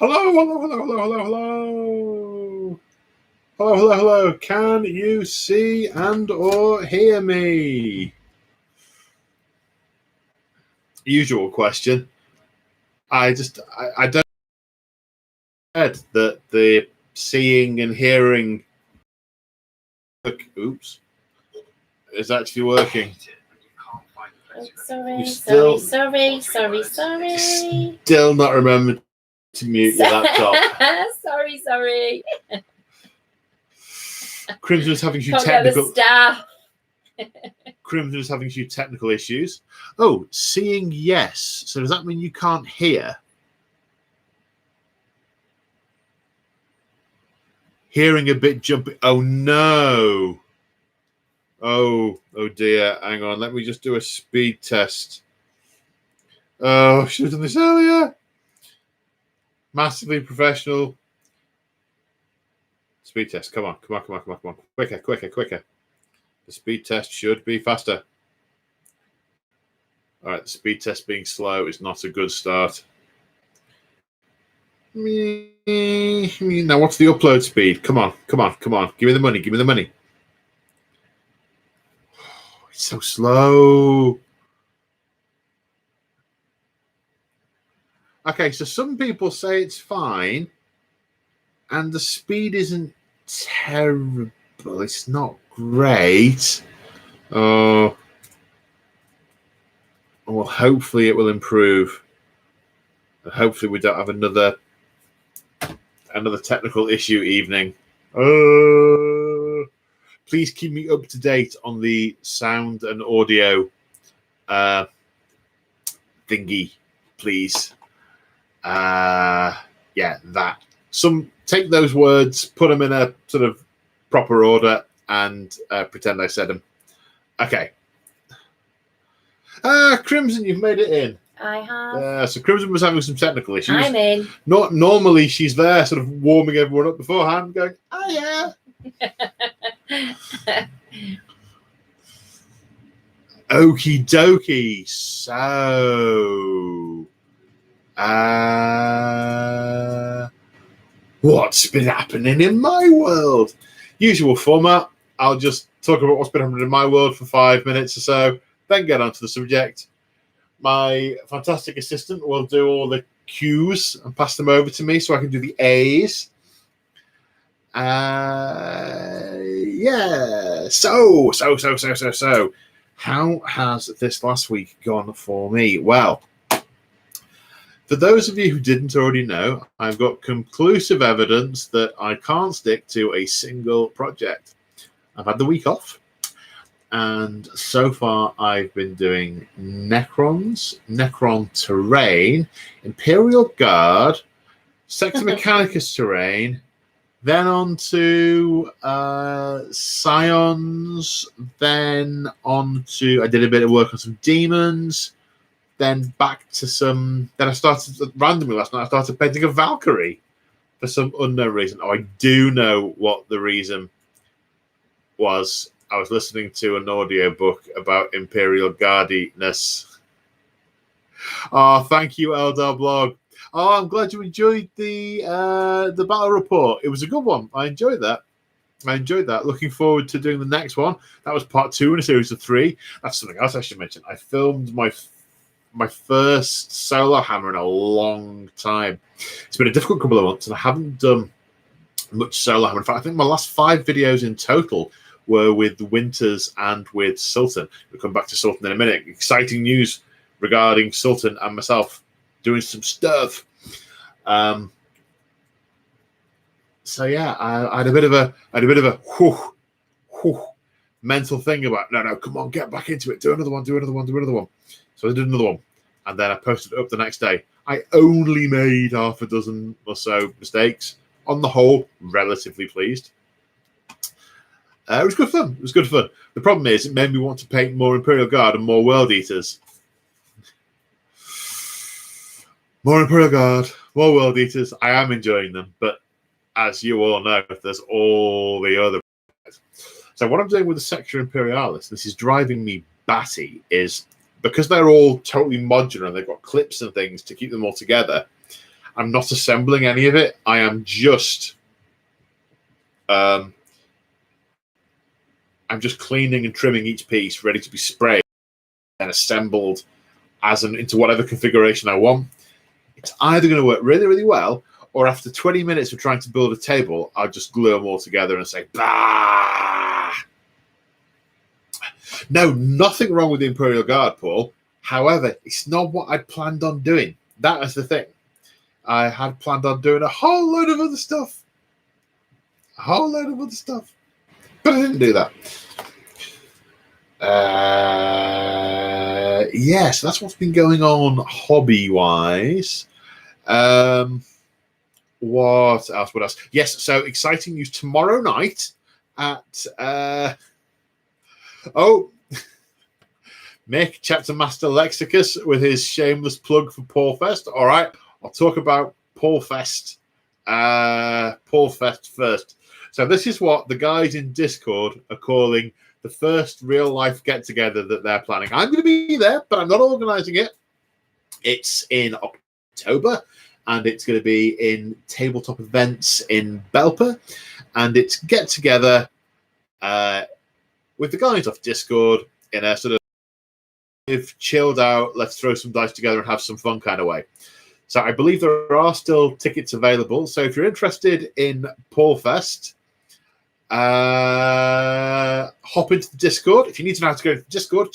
Hello, hello, hello, hello, hello, hello. Hello, hello, hello. Can you see and or hear me? Usual question. I don't know that the seeing and hearing is actually working. Sorry. Still not remembered to mute your laptop. sorry. Crimson's having a few Crimson's having a few technical issues. Oh, seeing yes. So does that mean you can't hear? Hearing a bit jumpy. Oh no. Oh dear. Hang on. Let me just do a speed test. Oh, I should have done this earlier. Massively professional. Speed test. Come on. Quicker. The speed test should be faster. All right. The speed test being slow is not a good start. Now, what's the upload speed? Come on. Give me the money. Oh, it's so slow. Okay, so some people say it's fine, and the speed isn't terrible. It's not great. Oh, well, hopefully it will improve. Hopefully we don't have another technical issue evening. Please keep me up to date on the sound and audio thingy, please. That. Take those words, put them in a sort of proper order, and pretend I said them. Okay. Crimson, you've made it in. I have. So Crimson was having some technical issues. I'm in. Normally she's there, sort of warming everyone up beforehand, going, "Oh yeah." Okie dokie. So, what's been happening in my world? Usual format. I'll just talk about what's been happening in my world for 5 minutes or so, then get onto the subject. My fantastic assistant will do all the Q's and pass them over to me so I can do the A's. So. How has this last week gone for me? Well, for those of you who didn't already know, I've got conclusive evidence that I can't stick to a single project. I've had the week off, and so far I've been doing Necrons, Necron Terrain, Imperial Guard, Sector Mechanicus Terrain, then on to Scions, then on to, I did a bit of work on some Demons, then back to some, then I started, randomly last night, I started painting a Valkyrie for some unknown reason. Oh, I do know what the reason was. I was listening to an audiobook about Imperial Guardiness. Oh, thank you, Eldar Blog. Oh, I'm glad you enjoyed the battle report. It was a good one. I enjoyed that. Looking forward to doing the next one. That was part 2 in a series of 3. That's something else I should mention. I filmed my first solo hammer in a long time. It's been a difficult couple of months, and I haven't done much solo hammer. In fact, I think my last 5 videos in total were with Winters and with Sultan. We'll come back to Sultan in a minute. Exciting news regarding Sultan and myself doing some stuff. So yeah, I had a bit of a mental thing about no, come on, get back into it, do another one. So I did another one, and then I posted it up the next day. I only made half a dozen or so mistakes. On the whole, relatively pleased. It was good fun. The problem is, it made me want to paint more Imperial Guard and more World Eaters. More Imperial Guard, more World Eaters. I am enjoying them, but as you all know, there's all the other. So what I'm doing with the Sector Imperialis, this is driving me batty, is because they're all totally modular and they've got clips and things to keep them all together, I'm not assembling any of it. I am just I'm just cleaning and trimming each piece, ready to be sprayed and assembled into whatever configuration I want. It's either going to work really, really well, or after 20 minutes of trying to build a table, I'll just glue them all together and say, bah! No, nothing wrong with the Imperial Guard, Paul. However, it's not what I'd planned on doing. That is the thing. I had planned on doing a whole load of other stuff. But I didn't do that. Yes, that's what's been going on hobby-wise. What else? Yes, so exciting news tomorrow night at Mick, Chapter Master Lexicus, with his shameless plug for Paul Fest. All right, I'll talk about Paul Fest first. So this is what the guys in Discord are calling the first real-life get-together that they're planning. I'm going to be there, but I'm not organising it. It's in October, and it's going to be in Tabletop Events in Belper, and it's get-together with the guys off Discord in a sort of chilled out, let's throw some dice together and have some fun kind of way. So I believe there are still tickets available. So if you're interested in Paul Fest, hop into the Discord. If you need to know how to go to the Discord,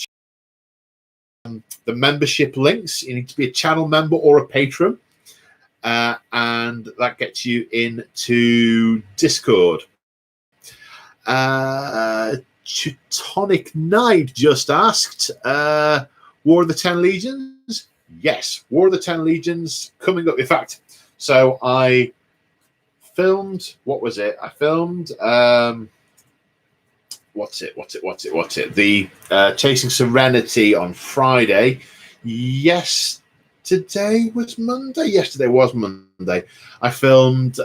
the membership links. You need to be a channel member or a patron, and that gets you into Discord. Teutonic Knight just asked, War of the Ten Legions? Yes, War of the Ten Legions coming up. In fact, so I filmed, what was it? I filmed, what's it? The Chasing Serenity on Friday. Yesterday was Monday. I filmed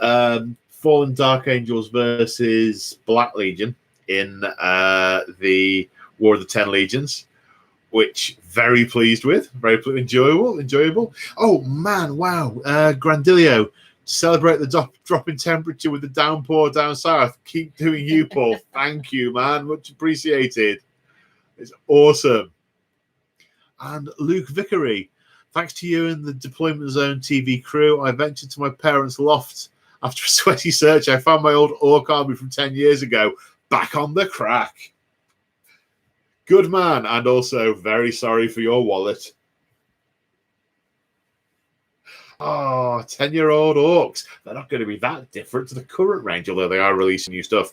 Fallen Dark Angels versus Black Legion in the War of the Ten Legions, which very pleased with, enjoyable. Oh man, wow! Grandilio, celebrate the drop in temperature with the downpour down south. Keep doing you, Paul. Thank you, man. Much appreciated. It's awesome. And Luke Vickery, thanks to you and the Deployment Zone TV crew, I ventured to my parents' loft. After a sweaty search, I found my old Orc army from 10 years ago back on the crack. Good man, and also very sorry for your wallet. Oh, 10-year-old orcs. They're not going to be that different to the current range, although they are releasing new stuff.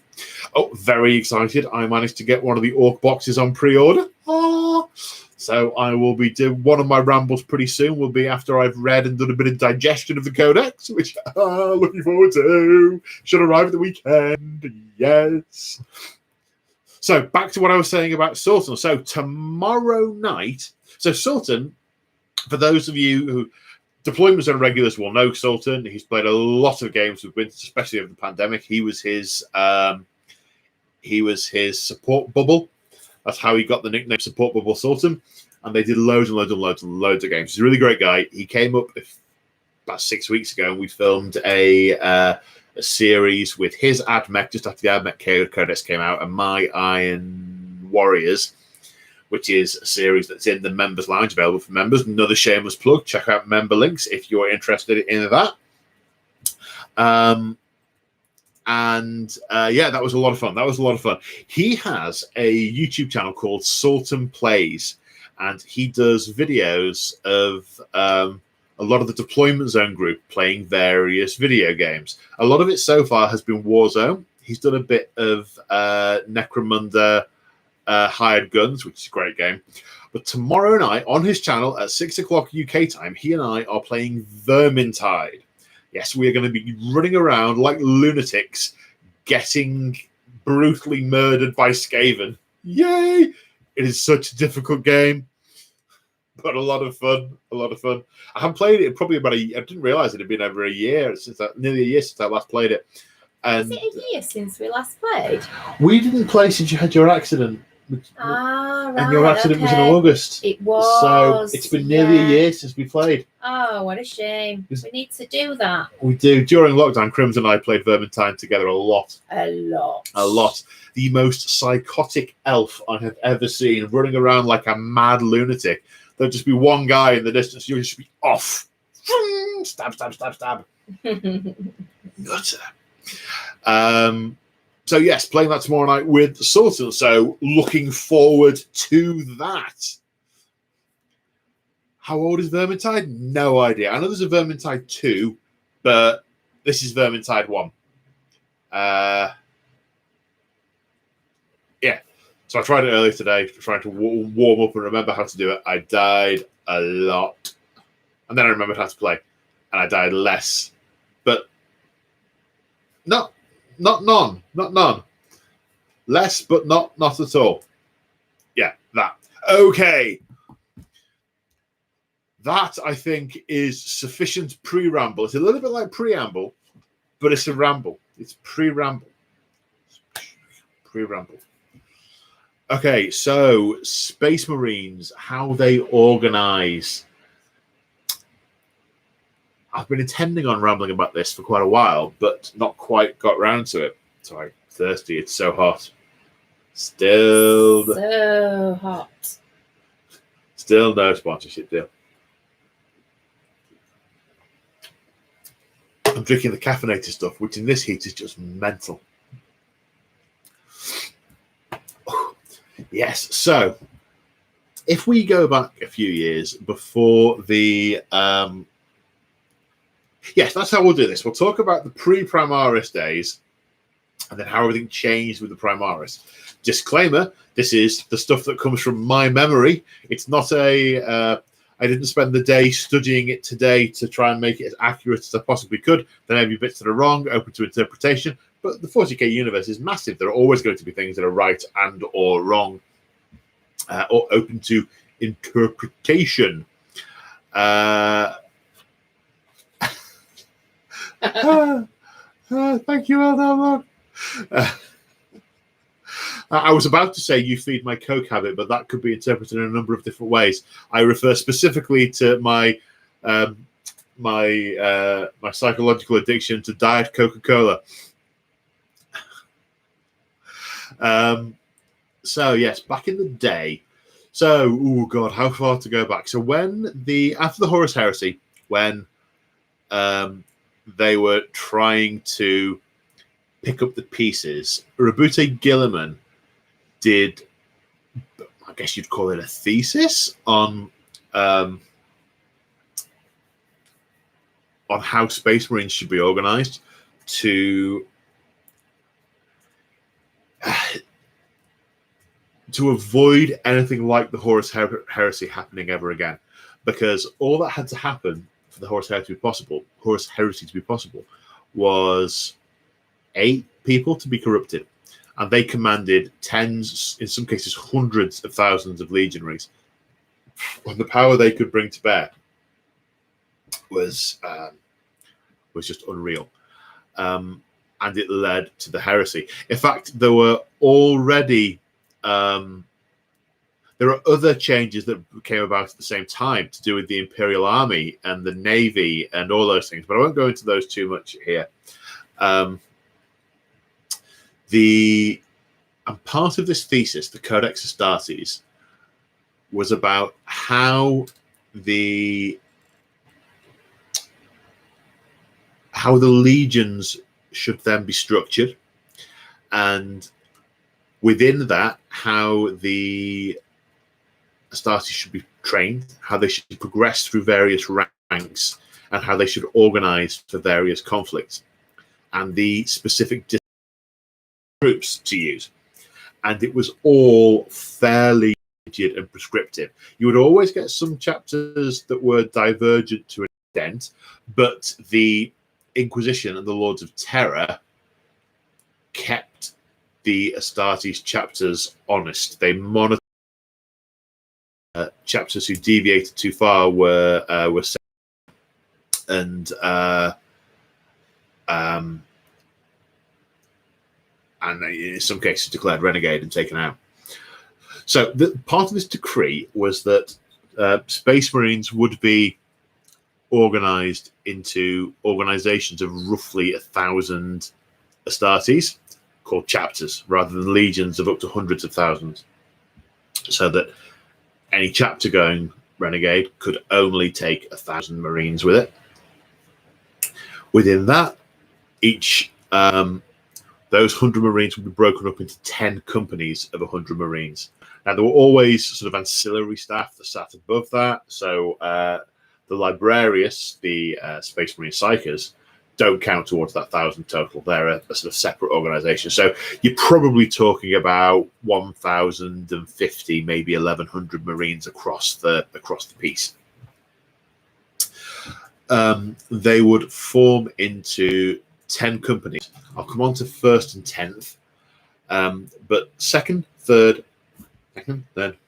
Oh, very excited. I managed to get one of the orc boxes on pre-order. Oh, so I will be doing one of my rambles pretty soon. Will be after I've read and done a bit of digestion of the Codex, which I'm looking forward to. Should arrive at the weekend. Yes. So back to what I was saying about Sultan. So tomorrow night, so Sultan, for those of you who Deployment Zone regulars will know Sultan. He's played a lot of games with Winters, especially over the pandemic. He was his support bubble. That's how he got the nickname Support Bubble Sultan. And they did loads of games. He's a really great guy. He came up about 6 weeks ago, and we filmed a series with his AdMech just after the AdMech Codex came out, and My Iron Warriors, which is a series that's in the members lounge, available for members. Another shameless plug. Check out member links if you're interested in that. Yeah, that was a lot of fun. He has a YouTube channel called Sultan Plays, and he does videos of a lot of the Deployment Zone group playing various video games. A lot of it so far has been Warzone. He's done a bit of Necromunda Hired Guns, which is a great game. But tomorrow night on his channel at 6 o'clock UK time, he and I are playing Vermintide. Yes, we are going to be running around like lunatics, getting brutally murdered by Skaven. Yay! It is such a difficult game, but a lot of fun. I haven't played it probably I didn't realise it had been over a year, nearly a year since I last played it. And is it a year since we last played? We didn't play since you had your accident. Ah, right. And your accident was in August. It was. So it's been nearly a year since we played. Oh, what a shame. We need to do that. We do. During lockdown, Crimson and I played Vermintide together a lot. A lot. A lot. The most psychotic elf I have ever seen, running around like a mad lunatic. There'll just be one guy in the distance, you'll just be off. Stab, stab, stab, stab. Nutter. So yes, playing that tomorrow night with Sultan. So looking forward to that. How old is Vermintide? No idea. I know there's a Vermintide 2, but this is Vermintide 1. Yeah. So I tried it earlier today, trying to warm up and remember how to do it. I died a lot. And then I remembered how to play. And I died less. But not none. Less, but not at all. Yeah, that. Okay. That, I think, is sufficient pre-ramble. It's a little bit like preamble, but it's a ramble. It's pre-ramble. Pre-ramble. Okay, so Space Marines, how they organize. I've been intending on rambling about this for quite a while, but not quite got round to it. Sorry, thirsty. It's so hot. Still so hot. Still no sponsorship deal. I'm drinking the caffeinated stuff, which in this heat is just mental. Yes, so if we go back a few years before the yes, that's how we'll do this. We'll talk about the pre-Primaris days and then how everything changed with the Primaris. Disclaimer, this is the stuff that comes from my memory. It's not a I didn't spend the day studying it today to try and make it as accurate as I possibly could. There may be bits that are wrong, open to interpretation, but the 40k universe is massive. There are always going to be things that are right and or wrong, or open to interpretation. Thank you, Eldar. I was about to say you feed my coke habit, but that could be interpreted in a number of different ways. I refer specifically to my my psychological addiction to Diet Coca-Cola. So yes, back in the day. So, oh god, how far to go back? So when after the Horus Heresy, when they were trying to pick up the pieces, Rabute Gilliman did, I guess you'd call it a thesis on how Space Marines should be organized to avoid anything like the Horus Heresy happening ever again, because all that had to happen for the Horus Heresy to be possible was 8 people to be corrupted, and they commanded tens, in some cases hundreds of thousands of legionaries. And the power they could bring to bear was just unreal, and it led to the heresy. In fact, there were already there are other changes that came about at the same time to do with the Imperial Army and the Navy and all those things, but I won't go into those too much here. And part of this thesis, the Codex Astartes, was about how the legions should then be structured, and within that, how the Astartes should be trained, how they should progress through various ranks, and how they should organize for various conflicts, and the specific groups to use. And it was all fairly rigid and prescriptive. You would always get some chapters that were divergent to an extent, but the Inquisition and the Lords of Terror kept the Astartes chapters honest. They monitored chapters who deviated too far were sent, and in some cases declared renegade and taken out. So part of this decree was that Space Marines would be organized into organizations of roughly 1,000 astartes, called chapters, rather than legions of up to hundreds of thousands, so that any chapter going renegade could only take 1,000 Marines with it. Within that, each those 100 Marines would be broken up into 10 companies of 100 Marines. Now, there were always sort of ancillary staff that sat above that. So the Librarius, the Space Marine Psychers, don't count towards that 1,000 total. They're a sort of separate organization. So you're probably talking about 1,050, maybe 1,100 Marines across the piece. They would form into 10 companies. I'll come on to first and 10th, but second, third,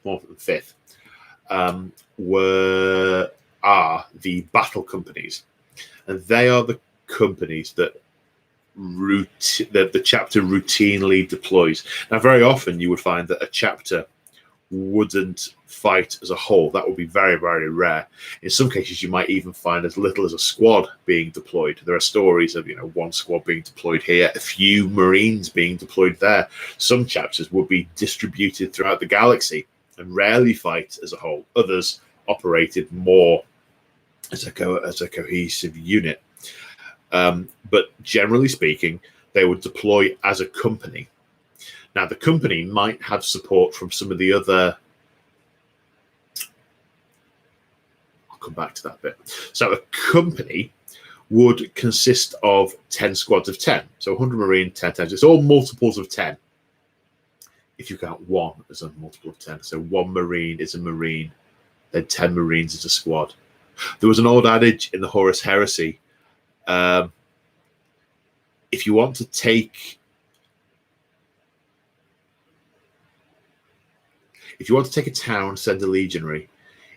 fourth, and fifth are the battle companies, and they are the companies that the chapter routinely deploys. Now, very often you would find that a chapter wouldn't fight as a whole. That would be very, very rare. In some cases, you might even find as little as a squad being deployed. There are stories of one squad being deployed here, a few Marines being deployed there. Some chapters would be distributed throughout the galaxy and rarely fight as a whole. Others operated more as a cohesive unit. But generally speaking, they would deploy as a company. Now, the company might have support from some of the other... I'll come back to that bit. So a company would consist of 10 squads of 10. So 100 Marine, 10 10. It's all multiples of 10. If you count one as a multiple of 10. So one Marine is a Marine, then 10 Marines is a squad. There was an old adage in the Horus Heresy. If you want to take a town, send a legionary.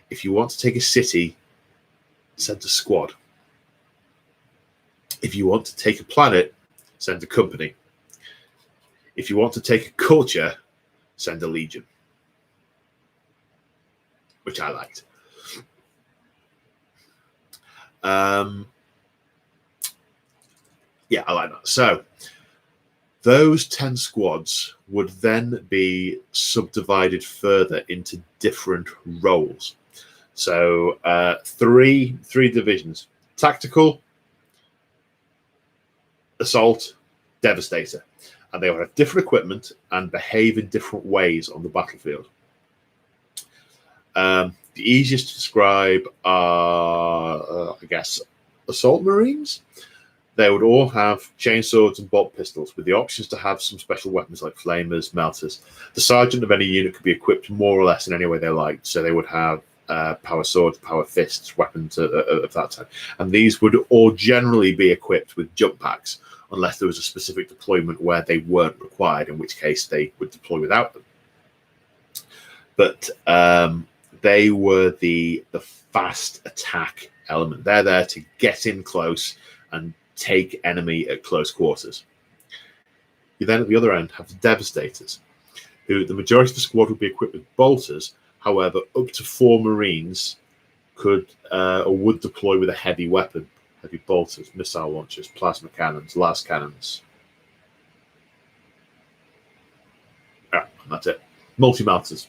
If you want to take a city, send a squad. If you want to take a planet, send a company. If you want to take a culture, send a legion. Which I liked. Yeah, I like that. So those 10 squads would then be subdivided further into different roles. So three divisions: tactical, assault, devastator. And they will have different equipment and behave in different ways on the battlefield. The easiest to describe are, I guess, assault Marines. They would all have chainswords and bolt pistols, with the options to have some special weapons like flamers, melters. The sergeant of any unit could be equipped more or less in any way they liked. So they would have power swords, power fists, weapons of that type. And these would all generally be equipped with jump packs, unless there was a specific deployment where they weren't required, in which case they would deploy without them. But they were the fast attack element. They're there to get in close and take enemy at close quarters. You then at the other end have the devastators, who the majority of the squad would be equipped with bolters. However, up to 4 Marines could or would deploy with a heavy weapon. Heavy bolters, missile launchers, plasma cannons, las cannons. And that's it. Multi-melters.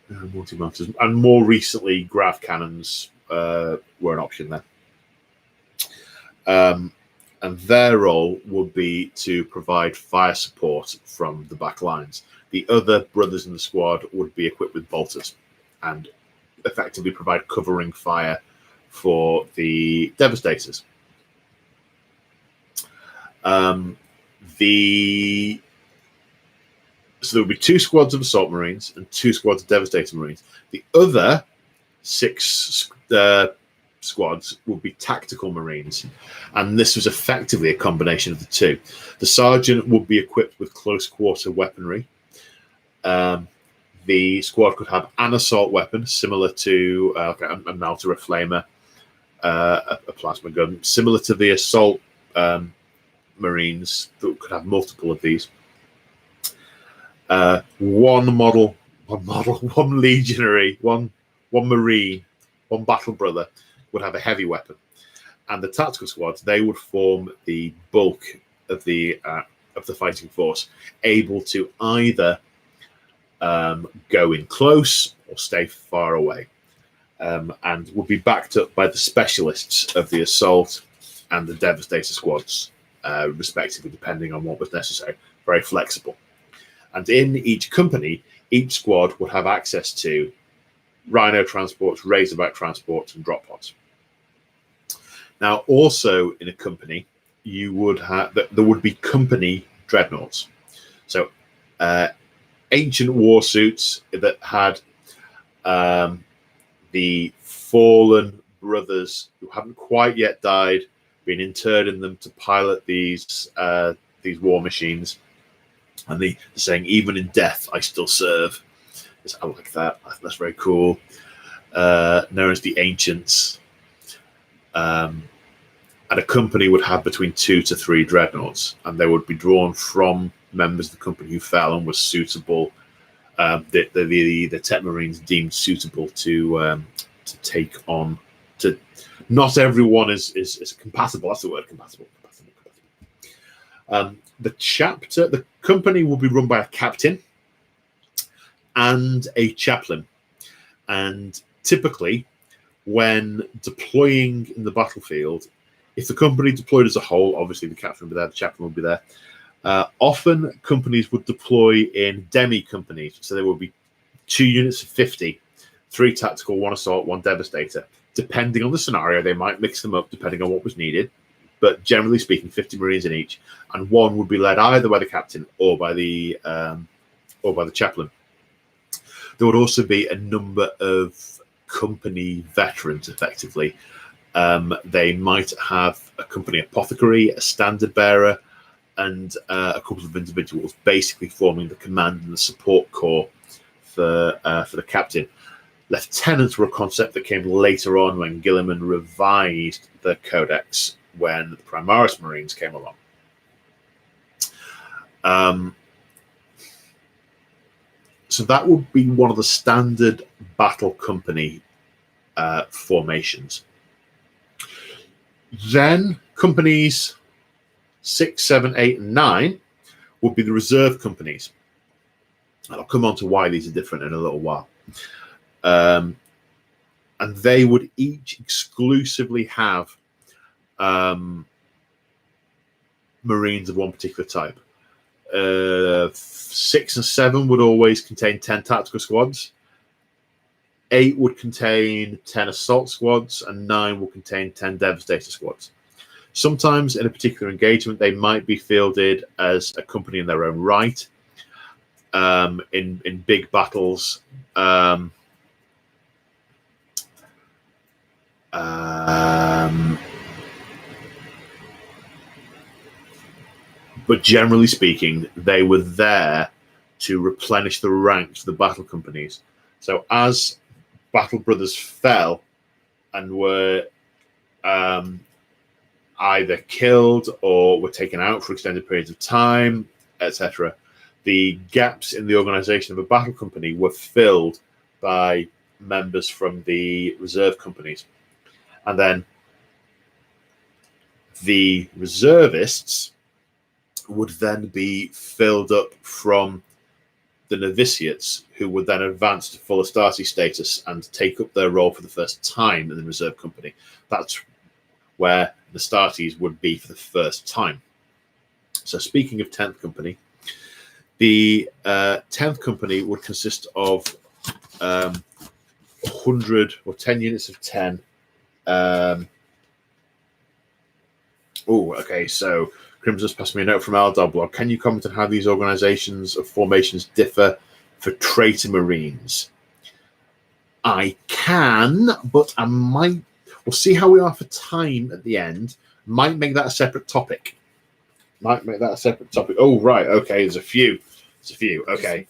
And more recently, graph cannons were an option there. And their role would be to provide fire support from the back lines. The other brothers in the squad would be equipped with bolters and effectively provide covering fire for the devastators. So there would be 2 squads of assault Marines and 2 squads of devastator Marines. The other 6 squads would be tactical Marines, and this was effectively a combination of the two. The sergeant would be equipped with close quarter weaponry. The squad could have an assault weapon similar to a melter, a flamer, a plasma gun, similar to the assault Marines that could have multiple of these. one legionary, one marine, one battle brother would have a heavy weapon, and the tactical squads, they would form the bulk of the fighting force, able to either go in close or stay far away, and would be backed up by the specialists of the assault and the devastator squads, respectively, depending on what was necessary. Very flexible. And in each company, each squad would have access to rhino transports, razorback transports, and drop pods. Now, also in a company, there would be company dreadnoughts. So ancient war suits that had the fallen brothers who haven't quite yet died being interred in them to pilot these war machines, and the saying, "Even in death, I still serve." I like that. That's very cool. Known as the Ancients. And a company would have between 2 to 3 dreadnoughts, and they would be drawn from members of the company who fell and was suitable. The Tet Marines deemed suitable to take on. Not everyone is compatible. That's the word, compatible. The company will be run by a captain and a chaplain, and typically, when deploying in the battlefield, if the company deployed as a whole, obviously the captain would be there, the chaplain would be there. Often companies would deploy in demi-companies, so there would be 2 units of 50, 3 tactical, 1 assault, 1 devastator. Depending on the scenario, they might mix them up depending on what was needed, but generally speaking, 50 Marines in each, and one would be led either by the captain or by the chaplain. There would also be a number of company veterans, effectively. They might have a company apothecary, a standard bearer, and a couple of individuals basically forming the command and the support corps for the captain. Lieutenants were a concept that came later on when Gilliman revised the Codex when the Primaris Marines came along. So that would be one of the standard battle company formations. Then companies 6, 7, 8, and 9 would be the reserve companies. And I'll come on to why these are different in a little while. And they would each exclusively have Marines of one particular type. 6 and 7 would always contain 10 tactical squads. 8 would contain 10 assault squads, and 9 will contain 10 devastator squads. Sometimes in a particular engagement, they might be fielded as a company in their own right. In big battles, but generally speaking, they were there to replenish the ranks of the battle companies. So as battle brothers fell and were either killed or were taken out for extended periods of time, etc., the gaps in the organization of a battle company were filled by members from the reserve companies. And then the reservists would then be filled up from the novitiates, who would then advance to full astartes status and take up their role for the first time in the reserve company. That's where the astartes would be for the first time. So speaking of 10th company, the 10th company would consist of 100 or 10 units of 10. So Crimson's passed me a note from Aldar blog. Can you comment on how these organizations of formations differ for traitor Marines? I can, but I might. We'll see how we are for time at the end. Might make that a separate topic. Oh, right. Okay. There's a few. Okay.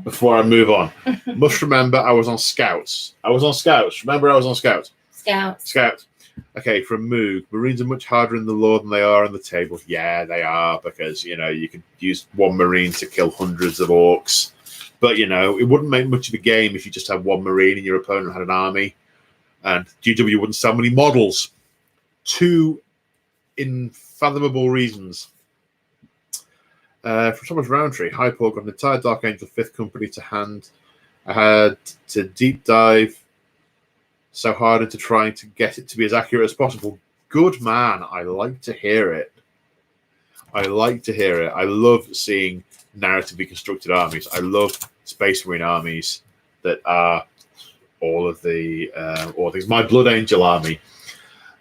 Before I move on. Must remember I was on Scouts. Remember I was on Scouts. Scouts. okay, from Moog, Marines are much harder in the lore than they are on the table. Yeah, they are, because, you could use one Marine to kill hundreds of orcs. But, it wouldn't make much of a game if you just had one Marine and your opponent had an army. And GW wouldn't sell many models. 2 unfathomable reasons. From Thomas Roundtree, Hyporg got an entire Dark Angel 5th Company to hand. I had to deep dive so hard into trying to get it to be as accurate as possible. Good man. I like to hear it. I love seeing narratively constructed armies. I love Space Marine armies that are all things. My Blood Angel army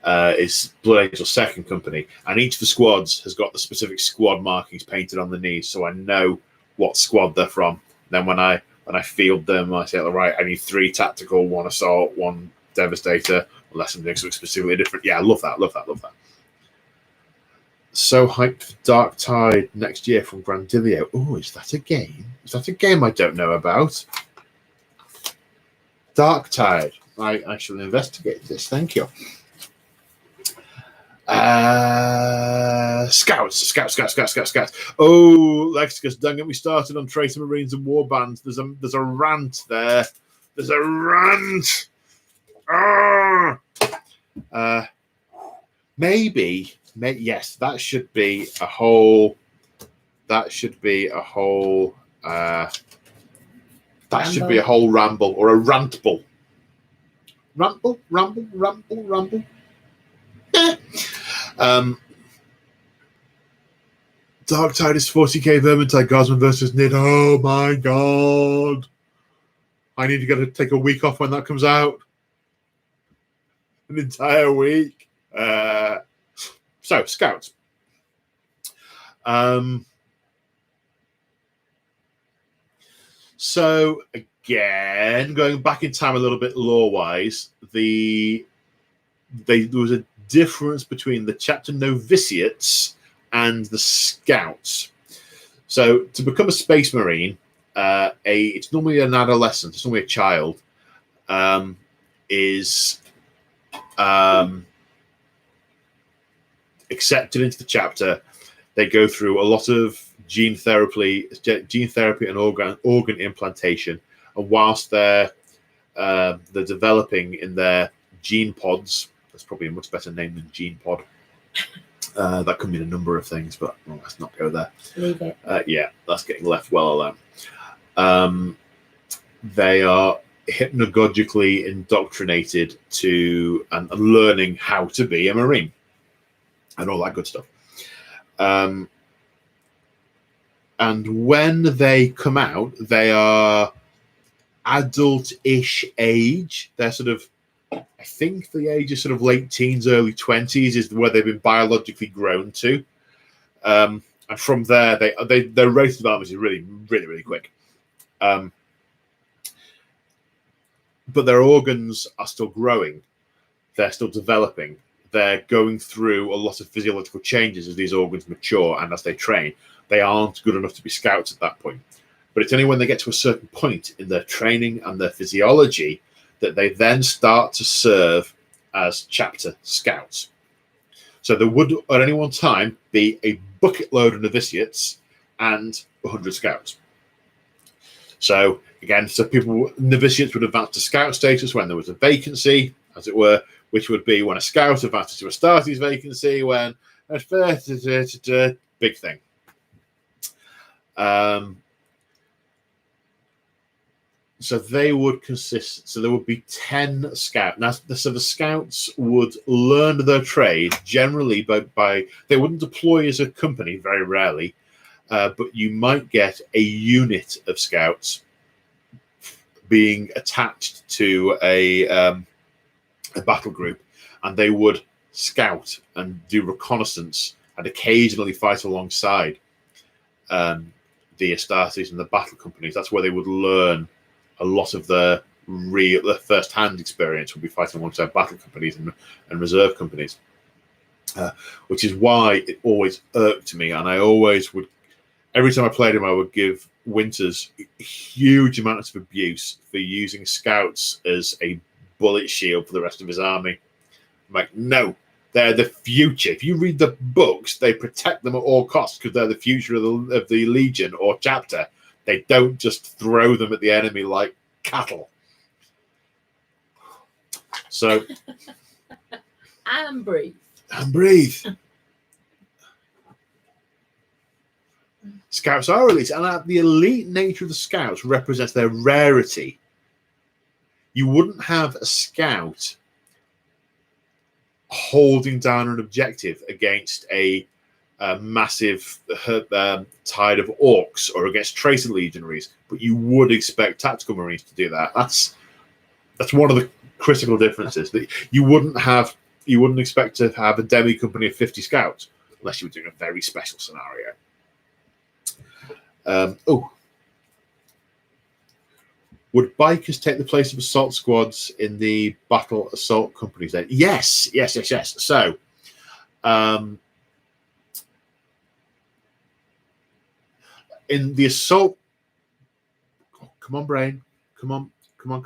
is Blood Angel 2nd Company, and each of the squads has got the specific squad markings painted on the knees, so I know what squad they're from. Then when I field them, I say, all right, I need 3 tactical, 1 assault, 1 devastator, unless I'm doing something specifically different. Yeah, I love that. So hyped for Dark Tide next year from Grandilio. Oh, is that a game? Is that a game I don't know about? Dark Tide. I shall investigate this. Thank you. Scouts. Oh, Lexicus, don't get me started on Traitor Marines and Warbands. There's a rant there. There's a rant. Maybe, yes, that should be a whole. That should be a whole ramble or a rantble. Ramble. Dark Tide is 40k Vermintide Guardsman versus Nid. Oh my god. I need to take a week off when that comes out. An entire week. So, Scouts. So, again, going back in time a little bit lore-wise, there was a difference between the chapter Novitiates and the Scouts. So, to become a Space Marine, it's normally an adolescent, it's normally a child, is accepted into the chapter. They go through a lot of gene therapy and organ implantation, and whilst they're developing in their gene pods, that's probably a much better name than gene pod. That could mean a number of things, but let's not go there. Leave it. Yeah, that's getting left well alone. They are hypnagogically indoctrinated to and learning how to be a Marine and all that good stuff. And when they come out, they are adult-ish age. They're sort of, I think the age is sort of late teens, early 20s is where they've been biologically grown to. And from there, their rate of development is really, really, really quick. But their organs are still growing. They're still developing. They're going through a lot of physiological changes as these organs mature and as they train. They aren't good enough to be scouts at that point. But it's only when they get to a certain point in their training and their physiology that they then start to serve as chapter scouts. So there would, at any one time, be a bucket load of novitiates and 100 scouts. So, again, novitiates would advance to scout status when there was a vacancy, as it were, which would be when a scout advances to astartes vacancy, when a big thing. So they would consist. So there would be 10 scouts. Now, so the scouts would learn their trade generally by they wouldn't deploy as a company, very rarely, but you might get a unit of scouts being attached to a battle group, and they would scout and do reconnaissance and occasionally fight alongside the astartes and the battle companies. That's where they would learn a lot of their first-hand experience, would be fighting alongside battle companies and reserve companies, which is why it always irked me, and I always would, every time I played him, I would give Winters huge amounts of abuse for using scouts as a bullet shield for the rest of his army. like, no, they're the future. If you read the books, they protect them at all costs because they're the future of the Legion or chapter. They don't just throw them at the enemy like cattle. So, And breathe. and breathe. Scouts are elite, and the elite nature of the scouts represents their rarity. You wouldn't have a scout holding down an objective against a massive tide of orcs or against tracer legionaries, but you would expect tactical marines to do that. That's one of the critical differences. That you wouldn't expect to have a demi company of 50 scouts unless you were doing a very special scenario. Would bikers take the place of assault squads in the battle assault companies then? Yes. So, in the assault, come on, brain, come on. I'm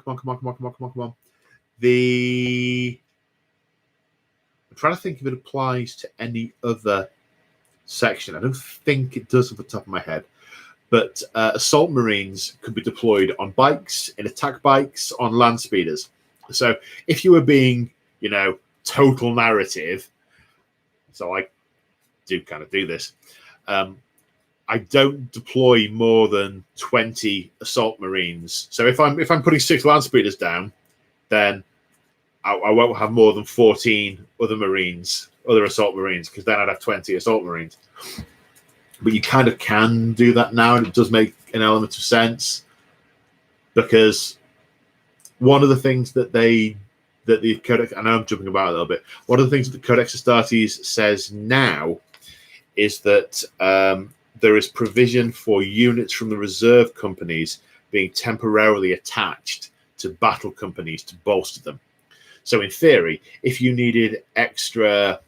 trying to think if it applies to any other section. I don't think it does off the top of my head. But assault marines could be deployed on bikes, in attack bikes, on land speeders. So if you were being, total narrative, so I do kind of do this, I don't deploy more than 20 assault marines. So if I'm putting 6 land speeders down, then I won't have more than 14 other assault marines, because then I'd have 20 assault marines. But you kind of can do that now, and it does make an element of sense, because one of the things that the Codex, I know I'm jumping about a little bit, one of the things that the Codex Astartes says now is that there is provision for units from the reserve companies being temporarily attached to battle companies to bolster them. So in theory, if you needed extra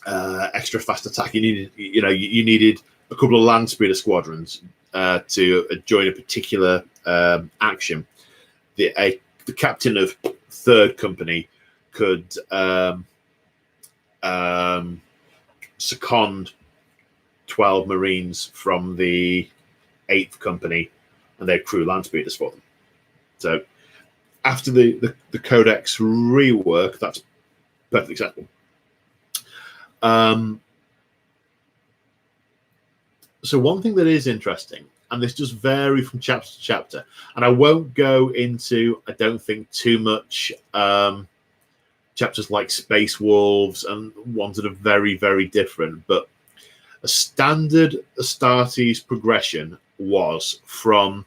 fast attack, you needed a couple of land speeder squadrons to join a particular action. The captain of third company could second 12 marines from the 8th company, and they'd crew land speeders for them. So after the Codex rework, that's perfectly acceptable. So one thing that is interesting, and this does vary from chapter to chapter, and I won't go into, I don't think, too much chapters like Space Wolves and ones that are very, very different, but a standard Astartes progression was from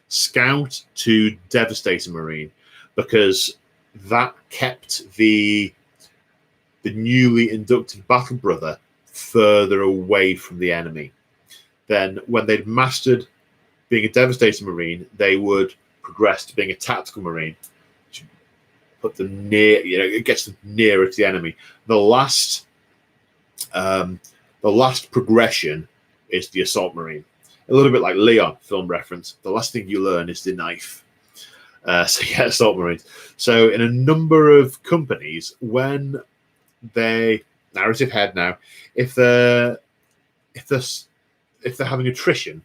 Scout to Devastator Marine, because that kept the newly inducted battle brother further away from the enemy. Then when they'd mastered being a Devastator Marine, they would progress to being a tactical Marine, which put them near, it gets them nearer to the enemy. The last progression is the Assault Marine. A little bit like Leon, film reference. The last thing you learn is the knife. Assault Marines. So in a number of companies, when they narrative head now, if they're having attrition,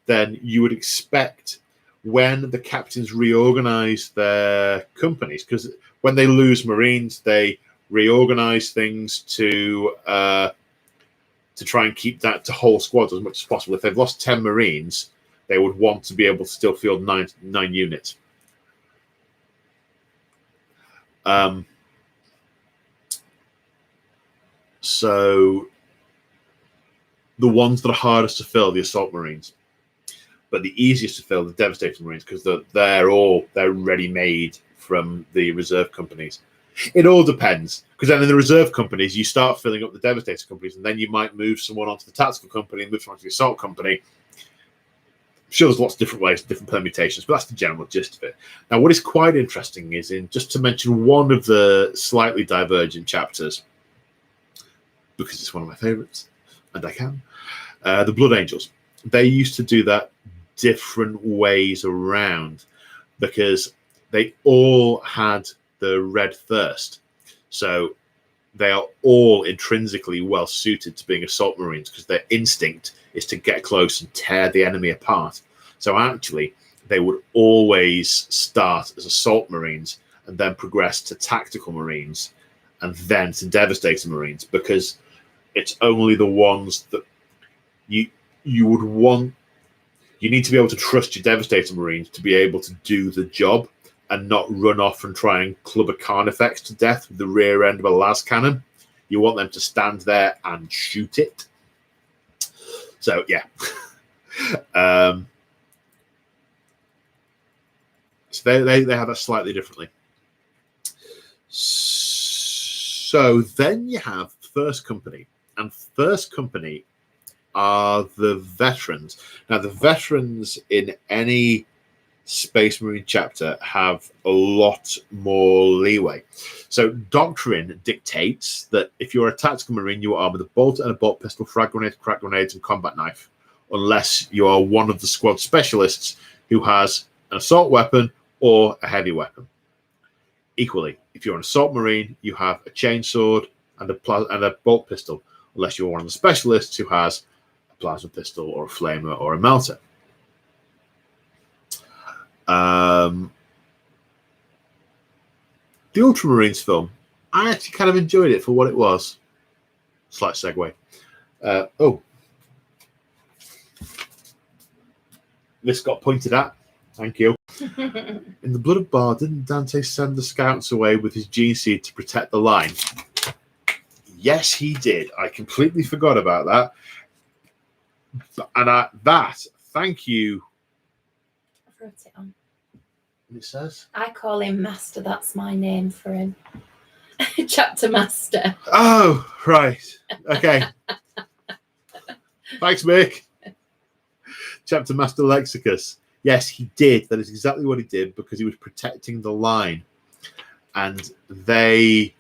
then you would expect, when the captains reorganize their companies, because when they lose Marines, they reorganize things to try and keep that to whole squads as much as possible. If they've lost 10 Marines, they would want to be able to still field nine units. So the ones that are hardest to fill, the Assault Marines, but the easiest to fill, the Devastator Marines, because they're ready-made from the reserve companies. It all depends, because then in the reserve companies, you start filling up the Devastator companies, and then you might move someone onto the tactical company and move someone to the assault company. I'm sure there's lots of different ways, different permutations, but that's the general gist of it. Now, what is quite interesting is, just to mention one of the slightly divergent chapters, because it's one of my favorites, and I can, the Blood Angels. They used to do that different ways around, because they all had the red thirst. So they are all intrinsically well suited to being assault marines because their instinct is to get close and tear the enemy apart. So actually, they would always start as assault marines and then progress to tactical marines and then to devastator marines, because it's only the ones that you would want. You need to be able to trust your devastator marines to be able to do the job and not run off and try and club a Carnifex to death with the rear end of a las cannon. You want them to stand there and shoot it. So yeah. So they have that slightly differently. So then you have First Company, and First Company are the veterans. Now, the veterans in any Space Marine chapter have a lot more leeway. So Doctrine dictates that if you're a tactical Marine, you are armed with a bolt and a bolt pistol, frag grenade, crack grenades, and combat knife, unless you are one of the squad specialists who has an assault weapon or a heavy weapon. Equally, if you're an assault Marine, you have a chainsword and a bolt pistol, unless you're one of the specialists who has a plasma pistol or a flamer or a melter. The Ultramarines film, I actually kind of enjoyed it for what it was. Slight segue. This got pointed at. Thank you. In the Blood of Bar, didn't Dante send the scouts away with his gene seed to protect the line? Yes, he did. I completely forgot about that. And thank you. I've wrote it on. It says? I call him Master. That's my name for him. Chapter Master. Oh, right. Okay. Thanks, Mick. Chapter Master Lexicus. Yes, he did. That is exactly what he did, because he was protecting the line. And they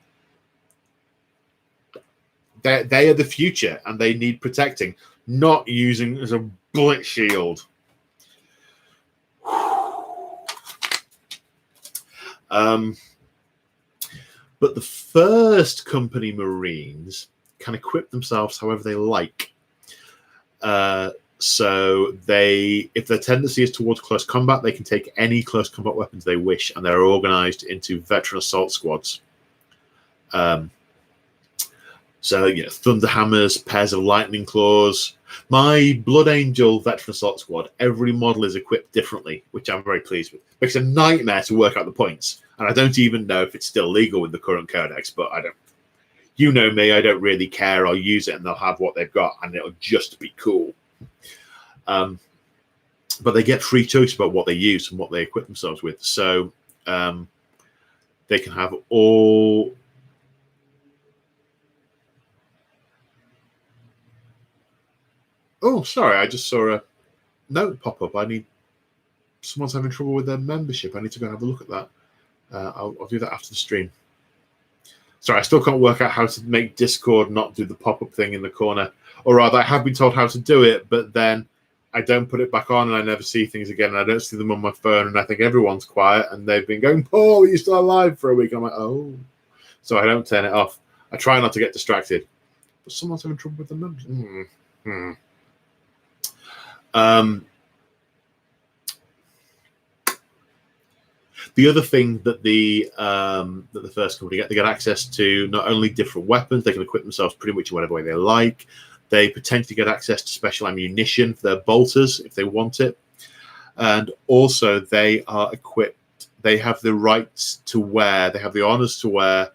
are the future, and they need protecting, not using as a bullet shield. But the First Company Marines can equip themselves however they like. So if their tendency is towards close combat, they can take any close combat weapons they wish, and they're organized into veteran assault squads. So, Thunder Hammers, pairs of Lightning Claws. My Blood Angel veteran assault squad, every model is equipped differently, which I'm very pleased with. It's a nightmare to work out the points, and I don't even know if it's still legal with the current codex, but I don't. You know me, I don't really care. I'll use it, and they'll have what they've got, and it'll just be cool. But they get free choice about what they use and what they equip themselves with. So they can have all... Oh, sorry, I just saw a note pop up. Someone's having trouble with their membership. I need to go and have a look at that. I'll do that after the stream. Sorry, I still can't work out how to make Discord not do the pop-up thing in the corner. Or rather, I have been told how to do it, but then I don't put it back on and I never see things again. And I don't see them on my phone, and I think everyone's quiet, and they've been going, Paul, are you still alive for a week? And I'm like, oh. So I don't turn it off. I try not to get distracted. But someone's having trouble with the members. The other thing that the First Company get, they get access to not only different weapons, they can equip themselves pretty much in whatever way they like. They potentially get access to special ammunition for their bolters if they want it. And also they are equipped, they have the rights to wear, they have the honors to wear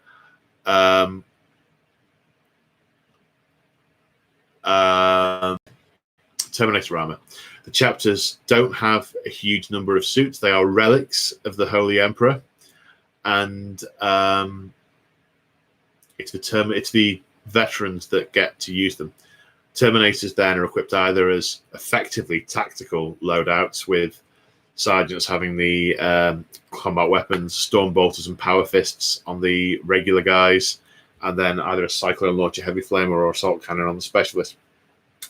Terminator Armor. The chapters don't have a huge number of suits. They are relics of the Holy Emperor, and it's the veterans that get to use them. Terminators then are equipped either as effectively tactical loadouts, with sergeants having the combat weapons, storm bolters and power fists on the regular guys, and then either a cyclone launcher, heavy flamer, or assault cannon on the specialist.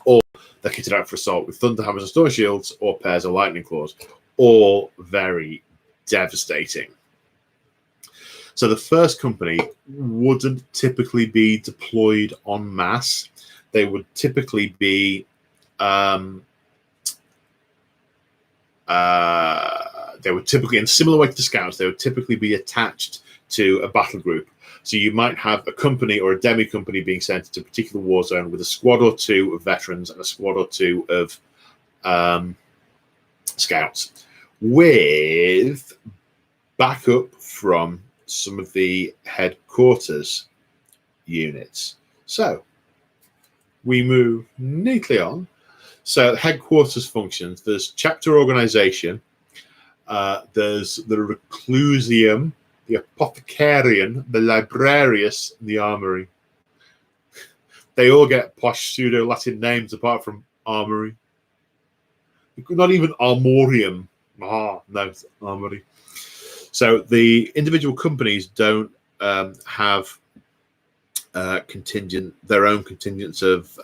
Or they're kitted out for assault with thunder hammers and storm shields, or pairs of lightning claws. All very devastating. So the first company wouldn't typically be deployed en masse. They would typically be in similar way to the scouts, they would typically be attached to a battle group. So you might have a company or a demi-company being sent to a particular war zone with a squad or two of veterans and a squad or two of scouts, with backup from some of the headquarters units. So we move neatly on. So headquarters functions, there's chapter organization, there's the reclusium, the apothecarian, the librarius, and the armory. They all get posh pseudo-Latin names apart from armory. Not even armorium. No, it's armory. So the individual companies don't have their own contingents of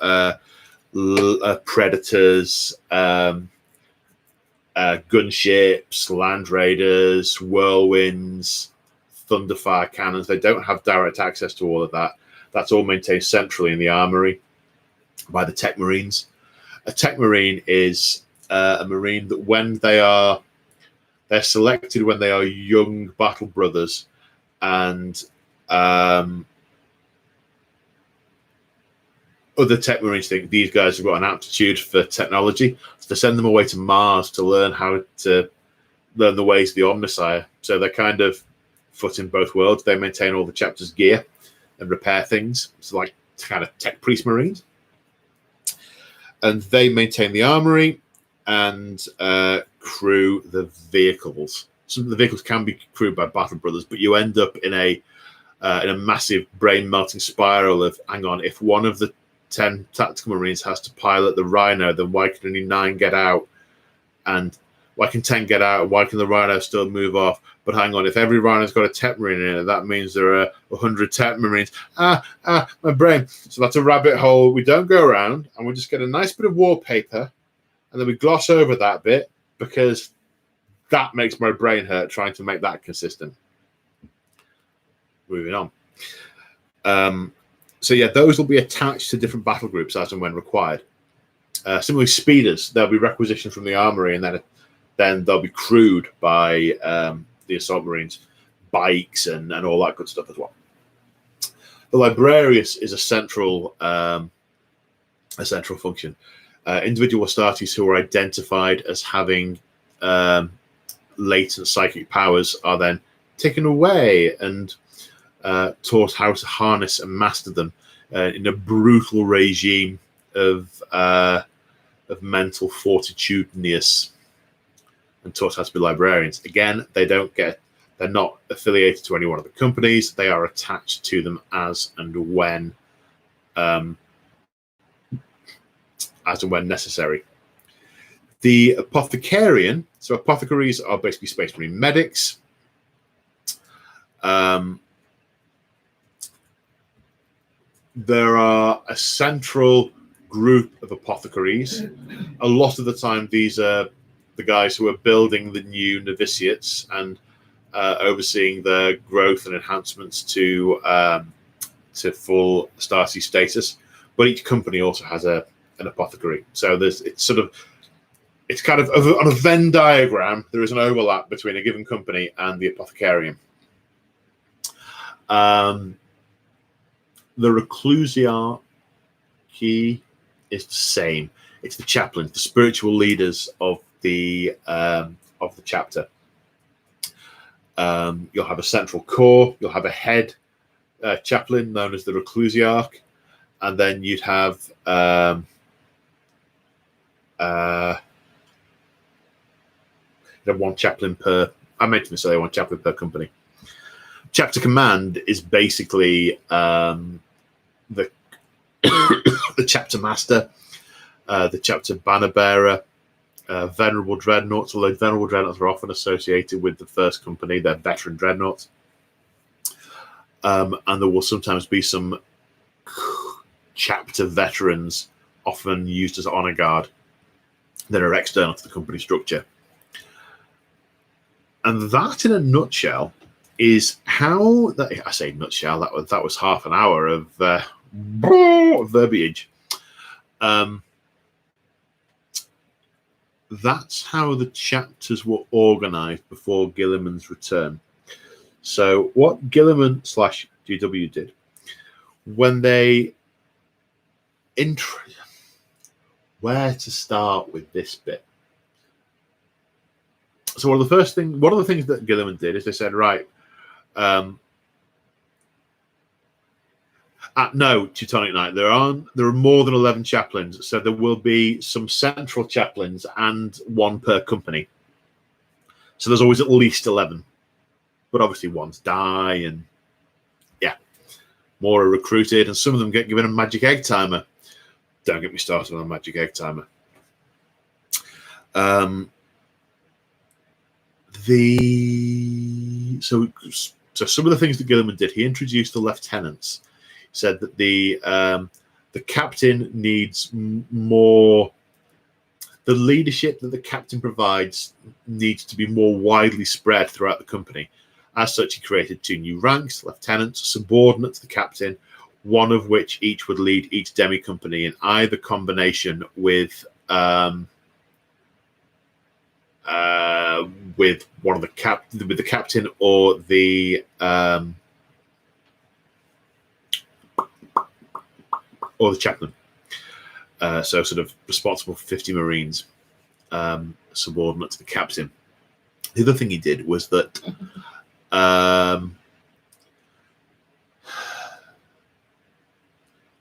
predators, gunships, land raiders, whirlwinds, thunderfire cannons. They don't have direct access to all of that. That's all maintained centrally in the armory by the tech marines. A tech marine is a marine that when they're selected when they are young battle brothers, and other tech marines think these guys have got an aptitude for technology, so they send them away to Mars to learn how to learn the ways of the Omnissiah. So they're kind of foot in both worlds. They maintain all the chapter's gear and repair things. It's like kind of tech priest marines. And they maintain the armory and crew the vehicles. Some of the vehicles can be crewed by battle brothers, but you end up in a massive brain melting spiral of, hang on, if one of the 10 tactical marines has to pilot the Rhino, then why can only 9 get out? And why can 10 get out? Why can the Rhino still move off? But hang on, if every Rhino's got a tech marine in it, that means there are 100 tech marines. My brain. So that's a rabbit hole we don't go around, and we just get a nice bit of wallpaper, and then we gloss over that bit because that makes my brain hurt trying to make that consistent. Moving on. So yeah, those will be attached to different battle groups as and when required. Similarly, speeders, they'll be requisitioned from the armory, and then they'll be crewed by the assault marines, bikes and all that good stuff as well. The librarius is a central function. Individual astartes who are identified as having latent psychic powers are then taken away and taught how to harness and master them in a brutal regime of mental fortitudinous, and taught how to be librarians. Again, they're not affiliated to any one of the companies. They are attached to them as and when necessary. The Apothecarian, so apothecaries are basically Space Marine medics. There are a central group of apothecaries. A lot of the time, these are the guys who are building the new novitiates and overseeing the growth and enhancements to full astartes status. But each company also has an apothecary. So it's kind of on a Venn diagram. There is an overlap between a given company and the Apothecarian. The reclusiarchy is the same. It's the chaplains, the spiritual leaders of the chapter. You'll have a central core. You'll have a head chaplain known as the reclusiarch, and then you'd have one chaplain per. I mentioned this earlier. One chaplain per company. Chapter command is basically the chapter master, the chapter banner bearer, venerable dreadnoughts. Although venerable dreadnoughts are often associated with the first company, they're veteran dreadnoughts, and there will sometimes be some chapter veterans, often used as honor guard, that are external to the company structure. And that, in a nutshell, is how that I say nutshell. That was half an hour of verbiage. That's how the chapters were organized before Gilliman's return. So what Gilliman / GW did when they where to start with this bit. So one of the things that Gilliman did is they said, right, no Teutonic Knight, there are more than 11 chaplains, so there will be some central chaplains and one per company. So there's always at least 11, but obviously ones die, and more are recruited, and some of them get given a magic egg timer. Don't get me started on a magic egg timer. So some of the things that Gilliman did, he introduced the lieutenants. He said that the captain needs more. The leadership that the captain provides needs to be more widely spread throughout the company. As such, he created 2 new ranks, lieutenants, subordinate to the captain, one of which each would lead each demi-company in either combination with one of the captain or the chaplain. So sort of responsible for 50 Marines, subordinate to the captain. The other thing he did was that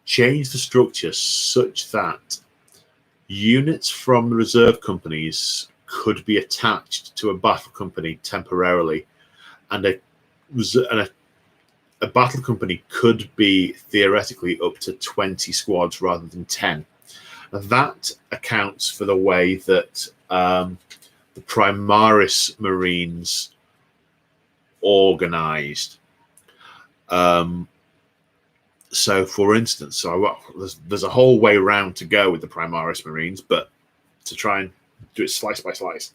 change the structure such that units from the reserve companies could be attached to a battle company temporarily, and a battle company could be theoretically up to 20 squads rather than 10. Now, that accounts for the way that the Primaris Marines organized. So, for instance, there's a whole way round to go with the Primaris Marines, but to try and do it slice by slice.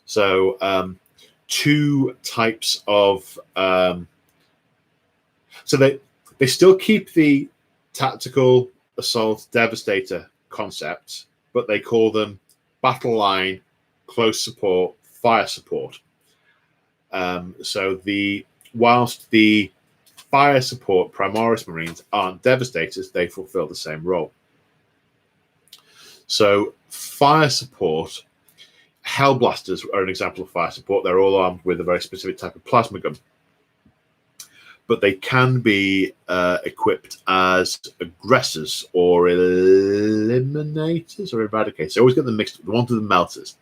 So, 2 types of so they still keep the tactical assault devastator concepts, but they call them battle line, close support, fire support. So whilst the fire support Primaris Marines aren't devastators, they fulfill the same role. So fire support, Hellblasters are an example of fire support. They're all armed with a very specific type of plasma gun, but they can be equipped as aggressors or eliminators or eradicators. I always get them mixed up. The ones with the melters.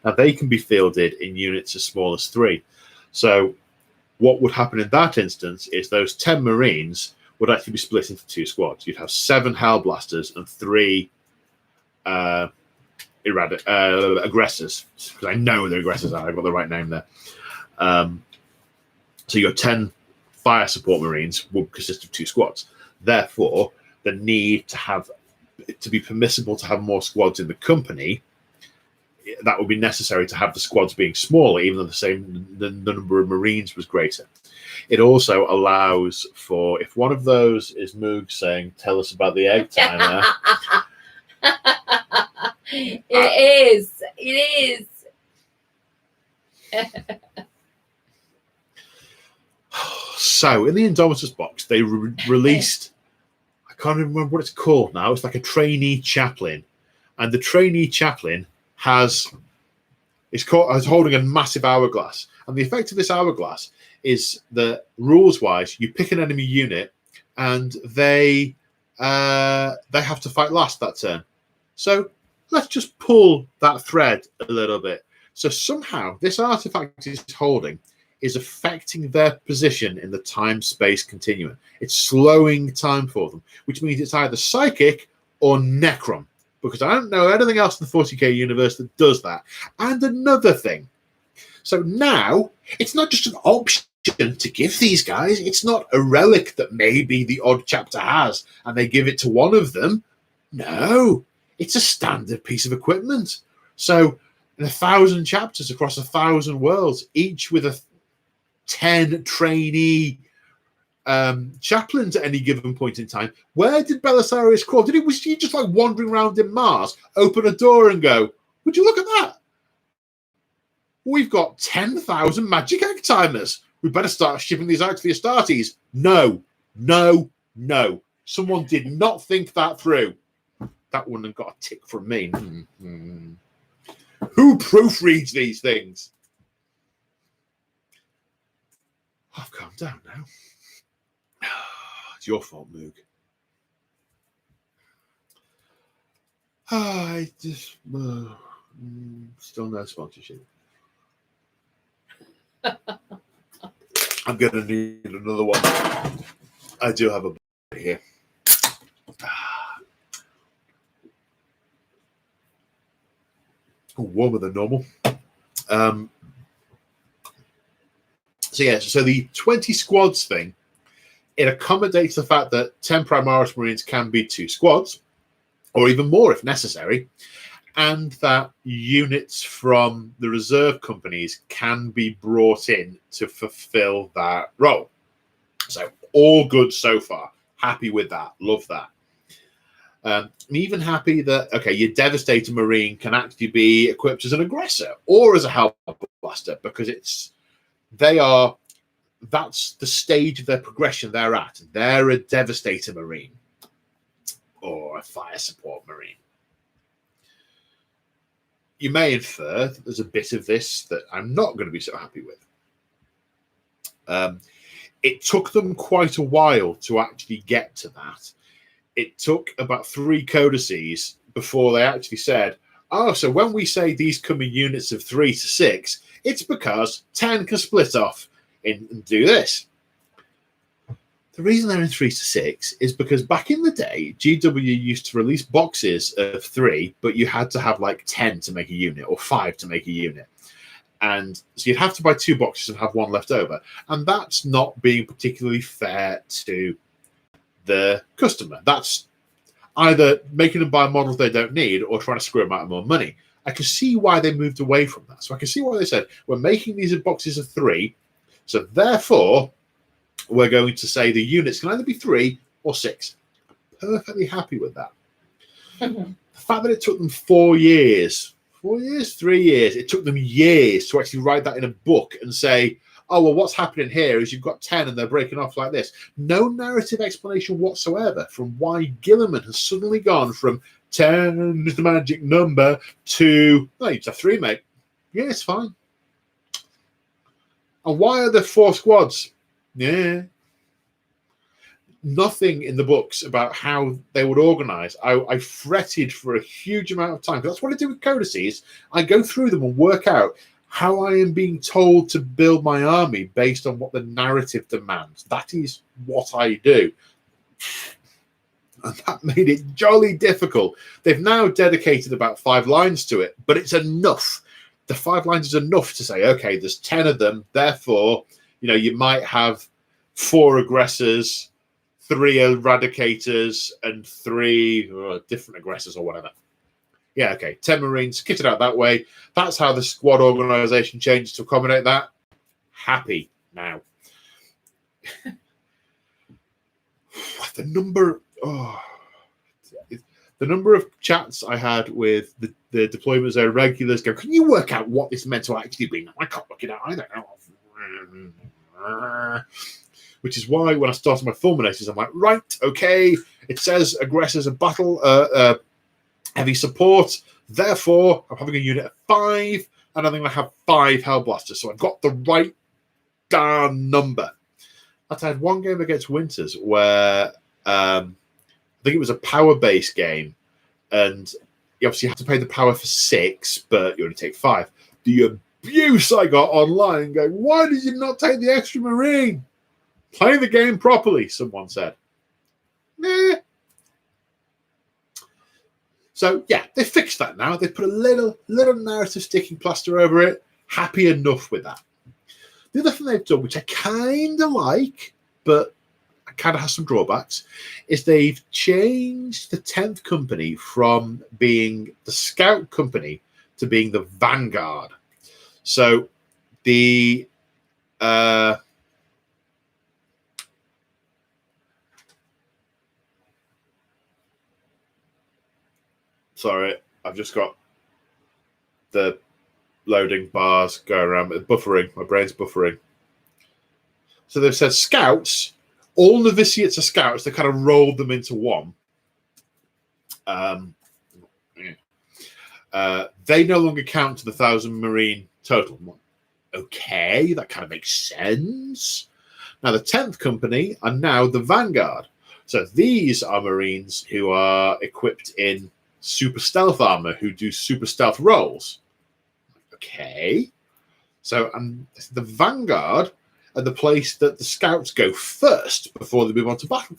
Now, they can be fielded in units as small as 3. So what would happen in that instance is those 10 Marines would actually be split into 2 squads. You'd have 7 Hellblasters and 3 aggressors. Because I know they're aggressors. I've got the right name there. So your 10 fire support Marines would consist of 2 squads. Therefore, the need to be permissible to have more squads in the company, that would be necessary to have the squads being smaller, even though the number of Marines was greater. It also allows for, if one of those is Moog saying, "Tell us about the egg timer." It is. So in the Indomitus box, they released, I can't remember what it's called now. It's like a Trainee Chaplain, and the Trainee Chaplain is holding a massive hourglass, and the effect of this hourglass is that rules-wise, you pick an enemy unit, and they have to fight last that turn. So let's just pull that thread a little bit. So somehow this artifact is holding is affecting their position in the time-space continuum. It's slowing time for them, which means it's either psychic or necron, because I don't know anything else in the 40k universe that does that. And another thing, so now it's not just an option to give these guys, it's not a relic that maybe the odd chapter has and they give it to one of them. No, it's a standard piece of equipment. So in 1,000 chapters across 1,000 worlds, each with a 10 trainee chaplains at any given point in time. Where did Belisarius crawl? Was he just like wandering around in Mars, open a door and go, would you look at that? We've got 10,000 magic egg timers. We better start shipping these out to the Astartes. No. Someone did not think that through. That wouldn't have got a tick from me. Who proofreads these things? I've calmed down now. It's your fault, Moog. I just still no sponsorship. I'm going to need another one. I do have a here. Warmer than normal. So the 20 squads thing, it accommodates the fact that 10 Primaris Marines can be 2 squads, or even more if necessary, and that units from the reserve companies can be brought in to fulfill that role. So all good so far. Happy with that. Love that. I'm even happy that, okay, your Devastator Marine can actually be equipped as an aggressor or as a help blaster, because that's the stage of their progression they're at. They're a Devastator Marine or a Fire Support Marine. You may infer that there's a bit of this that I'm not going to be so happy with. It took them quite a while to actually get to that. It took about 3 codices before they actually said, oh, so when we say these come in units of 3 to 6, it's because 10 can split off and do this. The reason they're in 3 to 6 is because back in the day, GW used to release boxes of 3, but you had to have like 10 to make a unit or 5 to make a unit. And so you'd have to buy 2 boxes and have 1 left over. And that's not being particularly fair to the customer. That's either making them buy models they don't need or trying to screw them out of more money. I can see why they moved away from that. So I can see why they said, we're making these boxes of 3, so therefore we're going to say the units can either be 3 or 6. Perfectly happy with that. The fact that it took them 4 years, 3 years, it took them years to actually write that in a book and say, oh, well, what's happening here is you've got 10 and they're breaking off like this. No narrative explanation whatsoever from why Gilliman has suddenly gone from 10 is the magic number to, no, it's a 3, mate. Yeah, it's fine. And why are there 4 squads? Yeah. Nothing in the books about how they would organize. I fretted for a huge amount of time. That's what I do with codices. I go through them and work out how I am being told to build my army based on what the narrative demands. That is what I do. And that made it jolly difficult. They've now dedicated about 5 lines to it, but it's enough. The 5 lines is enough to say, okay, there's 10 of them. Therefore, you might have 4 aggressors, 3 eradicators, and 3 different aggressors or whatever. Yeah, okay. 10 Marines, kitted out that way. That's how the squad organization changes to accommodate that. Happy now. The number of chats I had with the deployments there, regulars go, can you work out what this meant to actually be? No, I can't work it out either. Which is why when I started my fulminators, I'm like, right, okay, it says aggressors and battle heavy support. Therefore, I'm having a unit of 5, and I'm going to have 5 Hellblasters. So I've got the right darn number. I had one game against Winters where I think it was a power-based game, and you obviously have to pay the power for 6, but you only take 5. The abuse I got online going, why did you not take the extra Marine? Play the game properly, someone said. Nah. So, yeah, they fixed that now. They put a little narrative sticking plaster over it. Happy enough with that. The other thing they've done, which I kind of like, but kind of has some drawbacks, is they've changed the 10th company from being the scout company to being the vanguard. So the Sorry, I've just got the loading bars going around. Buffering. My brain's buffering. So they've said scouts, all novitiates are scouts. They kind of rolled them into one. They no longer count to the 1,000 Marine total. Okay, that kind of makes sense. Now, the 10th Company are now the Vanguard. So these are Marines who are equipped in super stealth armor, who do super stealth rolls. Okay. So the Vanguard are the place that the scouts go first before they move on to battle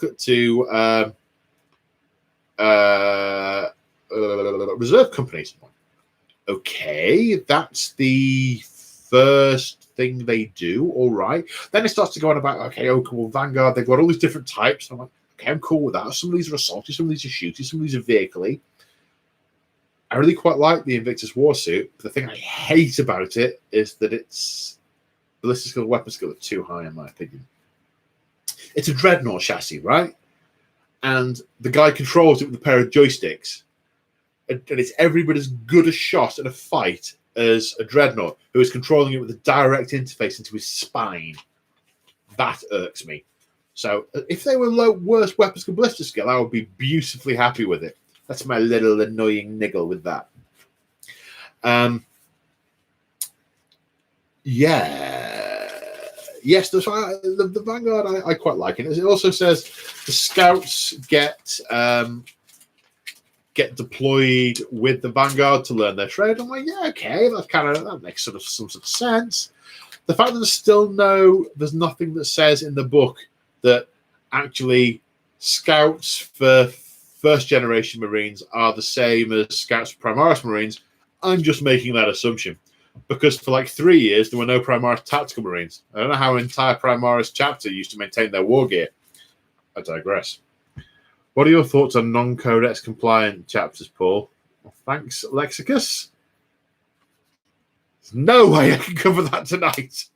reserve companies. Okay, that's the first thing they do. All right. Then it starts to go on about, okay, well, Vanguard, they've got all these different types. And I'm like, okay, I'm cool with that. Some of these are assaulty, some of these are shooty, some of these are vehicle-y. I really quite like the Invictus Warsuit. But the thing I hate about it is that its ballistic skill, weapon skill are too high, in my opinion. It's a Dreadnought chassis, right? And the guy controls it with a pair of joysticks. And it's every bit as good a shot at a fight as a Dreadnought, who is controlling it with a direct interface into his spine. That irks me. So if they were worse weapons skill, ballistic skill, I would be beautifully happy with it. That's my little annoying niggle with that. Yes, the Vanguard I quite like it. It also says the scouts get deployed with the Vanguard to learn their trade. I'm like, yeah, okay, that makes some sort of sense. The fact that there's nothing that says in the book that actually scouts for first generation Marines are the same as scouts for Primaris Marines, I'm just making that assumption. Because for like 3 years, there were no Primaris Tactical Marines. I don't know how an entire Primaris chapter used to maintain their war gear. I digress. What are your thoughts on non-codex compliant chapters, Paul? Well, thanks, Lexicus. There's no way I can cover that tonight.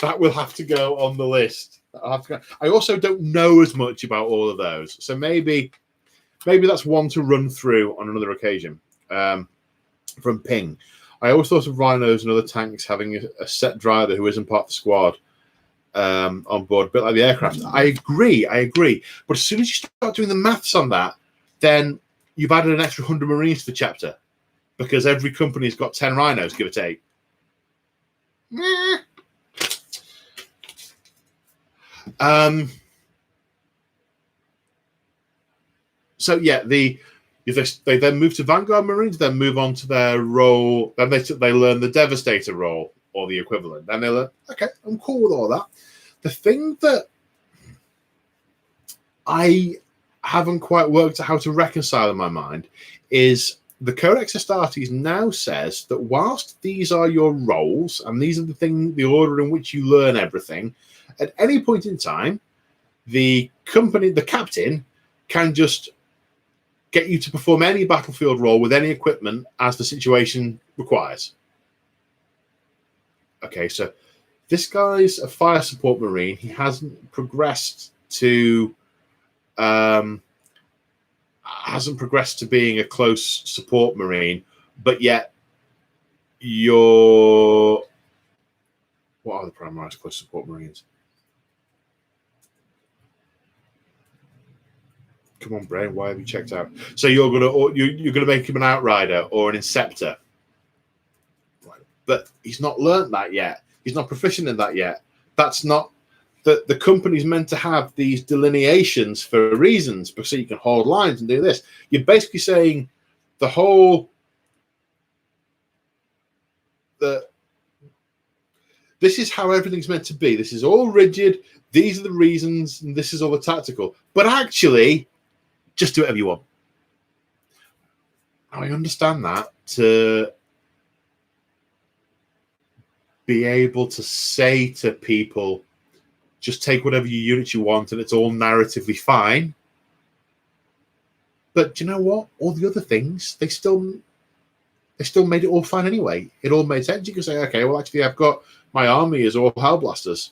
That will have to go on the list. I also don't know as much about all of those. So maybe that's one to run through on another occasion. From Ping. I always thought of rhinos and other tanks having a set driver who isn't part of the squad on board, a bit like the aircraft. I agree. But as soon as you start doing the maths on that, then you've added an extra 100 Marines to the chapter because every company's got 10 rhinos, give or take. So yeah, they then move to Vanguard Marines, then move on to their role. Then they learn the Devastator role or the equivalent. Then they learn, okay, I'm cool with all that. The thing that I haven't quite worked out how to reconcile in my mind is the Codex Astartes now says that whilst these are your roles and these are the order in which you learn everything, at any point in time, the captain, can just get you to perform any battlefield role with any equipment as the situation requires. Okay, so this guy's a fire support Marine. He hasn't progressed to being a close support Marine, but yet what are the Primaris close support Marines? Come on, brain. Why have you checked out? So you're gonna make him an outrider or an inceptor, but he's not learnt that yet. He's not proficient in that yet. That's not the company's meant to have these delineations for reasons, so you can hold lines and do this. You're basically saying this is how everything's meant to be. This is all rigid. These are the reasons, and this is all the tactical. But actually, just do whatever you want. I understand that to be able to say to people, just take whatever units you want and it's all narratively fine. But you know what? All the other things, they still made it all fine anyway. It all made sense. You can say, okay, well, actually, I've got My army is all Hellblasters.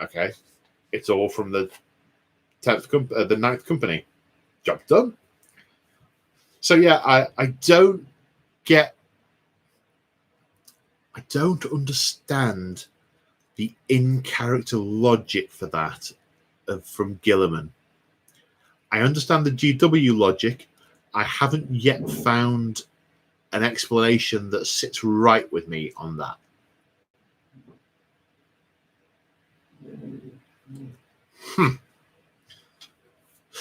Okay. It's all from the 9th Company. Job done. So yeah, I don't understand the in-character logic for that from Gilliman. I understand the GW logic. I haven't yet found an explanation that sits right with me on that.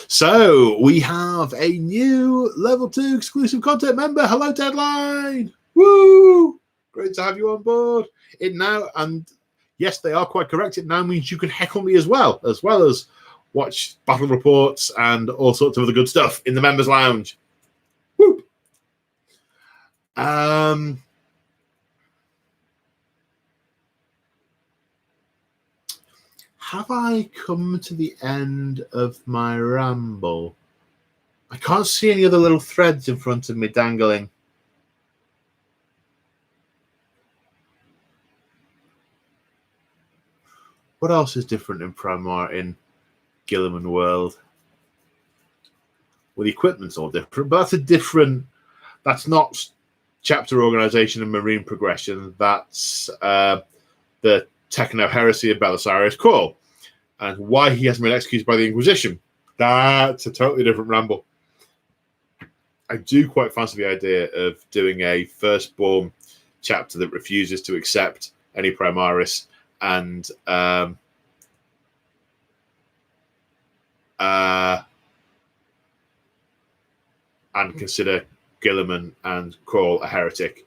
So we have a new level 2 exclusive content member. Hello, Deadline. Woo! Great to have you on board. It now, and yes, they are quite correct. It now means you can heckle me as well as watch battle reports and all sorts of other good stuff in the members' lounge. Woo! Have I come to the end of my ramble? I can't see any other little threads in front of me dangling. What else is different in Gilliman World? Well, the equipment's all different, but that's not chapter organization and marine progression. That's the techno heresy of Belisarius Call, and why he hasn't been executed by the Inquisition. That's a totally different ramble. I do quite fancy the idea of doing a firstborn chapter that refuses to accept any Primaris and consider Gilliman and Call a heretic.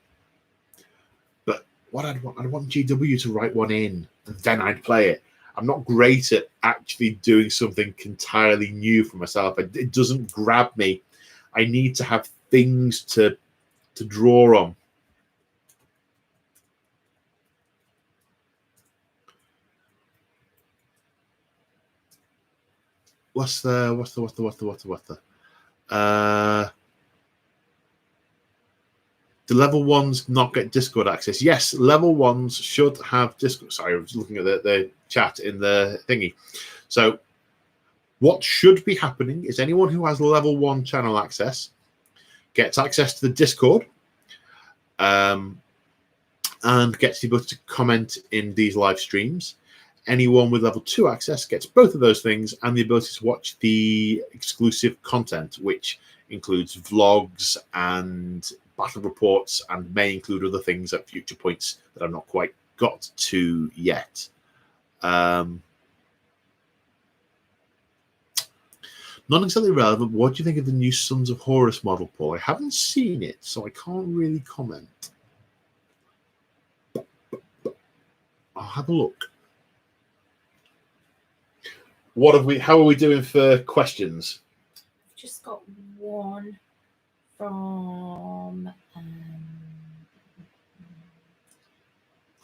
But what I'd want GW to write one in, and then I'd play it. I'm not great at actually doing something entirely new for myself. It doesn't grab me. I need to have things to draw on. What's the do level 1s not get Discord access? Yes, level 1s should have Discord. Sorry, I was looking at the chat in the thingy. So what should be happening is anyone who has level 1 channel access gets access to the Discord and gets the ability to comment in these live streams. Anyone with level 2 access gets both of those things and the ability to watch the exclusive content, which includes vlogs and battle reports and may include other things at future points that I've not quite got to yet. Not exactly relevant. What do you think of the new Sons of Horus model, Paul? I haven't seen it, so I can't really comment. I'll have a look. How are we doing for questions? Just got one from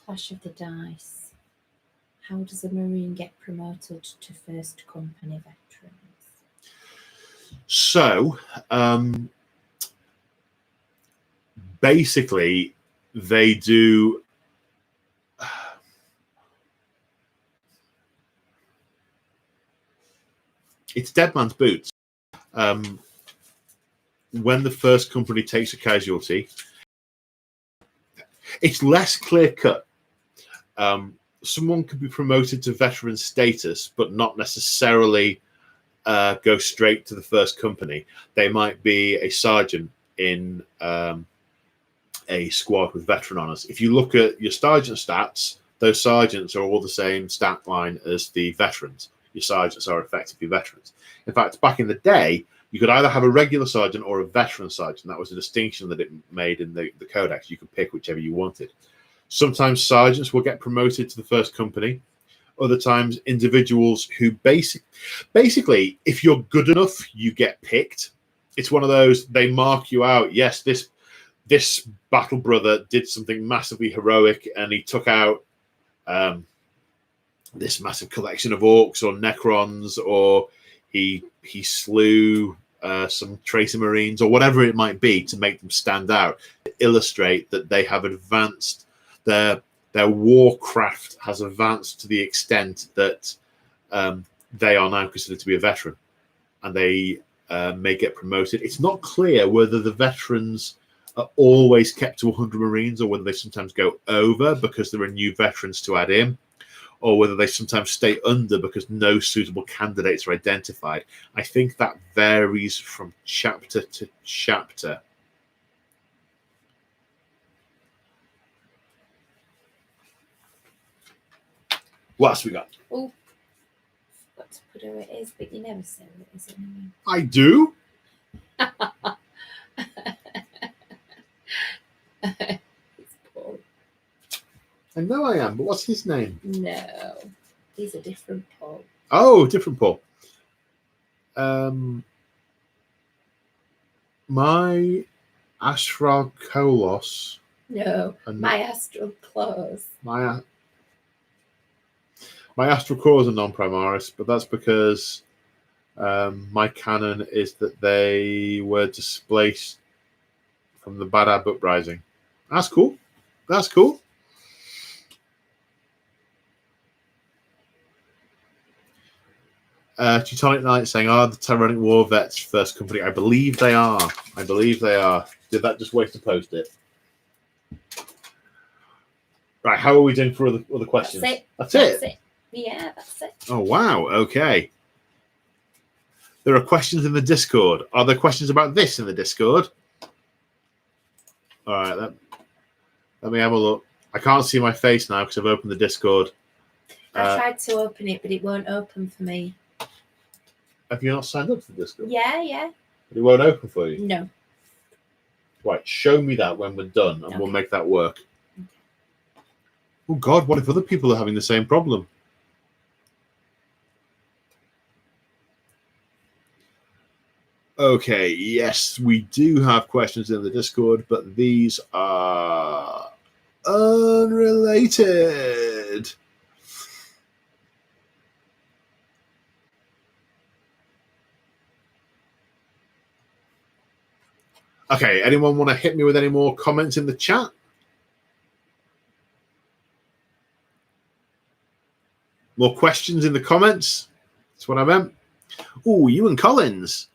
Clash of the Dice. How does a Marine get promoted to first company veterans? So, basically, they do. It's dead man's boots. When the first company takes a casualty, it's less clear cut. Someone could be promoted to veteran status, but not necessarily go straight to the first company. They might be a sergeant in a squad with veteran honors. If you look at your sergeant stats, those sergeants are all the same stat line as the veterans. Your sergeants are effectively veterans. In fact, back in the day, you could either have a regular sergeant or a veteran sergeant. That was a distinction that it made in the Codex. You could pick whichever you wanted. Sometimes sergeants will get promoted to the first company. Other times, individuals who basically, if you're good enough, you get picked. It's one of those, they mark you out. Yes, this battle brother did something massively heroic, and he took out this massive collection of orcs or necrons, or he slew some tracer marines, or whatever it might be, to make them stand out, to illustrate that they have advanced their their warcraft has advanced to the extent that they are now considered to be a veteran, and they may get promoted. It's not clear whether the veterans are always kept to 100 Marines or whether they sometimes go over because there are new veterans to add in, or whether they sometimes stay under because no suitable candidates are identified. I think that varies from chapter to chapter. What else we got? Oh, forgot to put who it is, but you never say who it is anyway. I do. It's Paul. I know I am, but what's his name? No, he's a different Paul. Oh, different Paul. My astral kolos. No, my astral claws. My astral cores are non-primaris, but that's because my canon is that they were displaced from the Badab uprising. That's cool. That's cool. Teutonic Knight saying, "Are the Tyrannic War Vets first company?" I believe they are. I believe they are. Did that just wait to post it? Right. How are we doing for other questions? That's it. Yeah, that's it. Oh wow. Okay. There are questions in the Discord. Are there questions about this in the Discord? All right. Let me have a look. I can't see my face now because I've opened the Discord. I tried to open it, but it won't open for me. Have you not signed up to the Discord? Yeah. But it won't open for you? No. Right, show me that when we're done, and we'll make that work. Okay. Oh, God, what if other people are having the same problem? Okay, yes, we do have questions in the Discord, but these are unrelated. Okay, anyone want to hit me with any more comments in the chat? More questions in the comments? That's what I meant. Oh, Ewan Collins.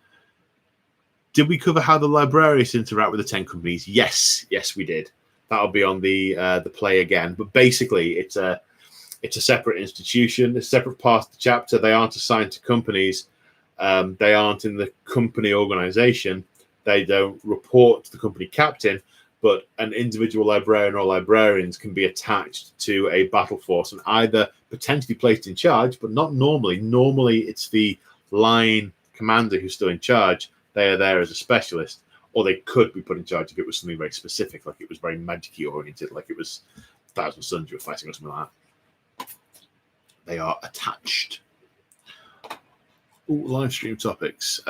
Did we cover how the librarians interact with the 10 companies? Yes, we did. That'll be on the play again. But basically, it's a separate institution, a separate part of the chapter. They aren't assigned to companies. They aren't in the company organization. They don't report to the company captain, but an individual librarian or librarians can be attached to a battle force and either potentially placed in charge, but not normally. Normally, it's the line commander who's still in charge. They are there as a specialist, or they could be put in charge if it was something very specific, like it was very magic-y oriented, like it was Thousand Suns you were fighting or something like that. They are attached. Ooh, live stream topics.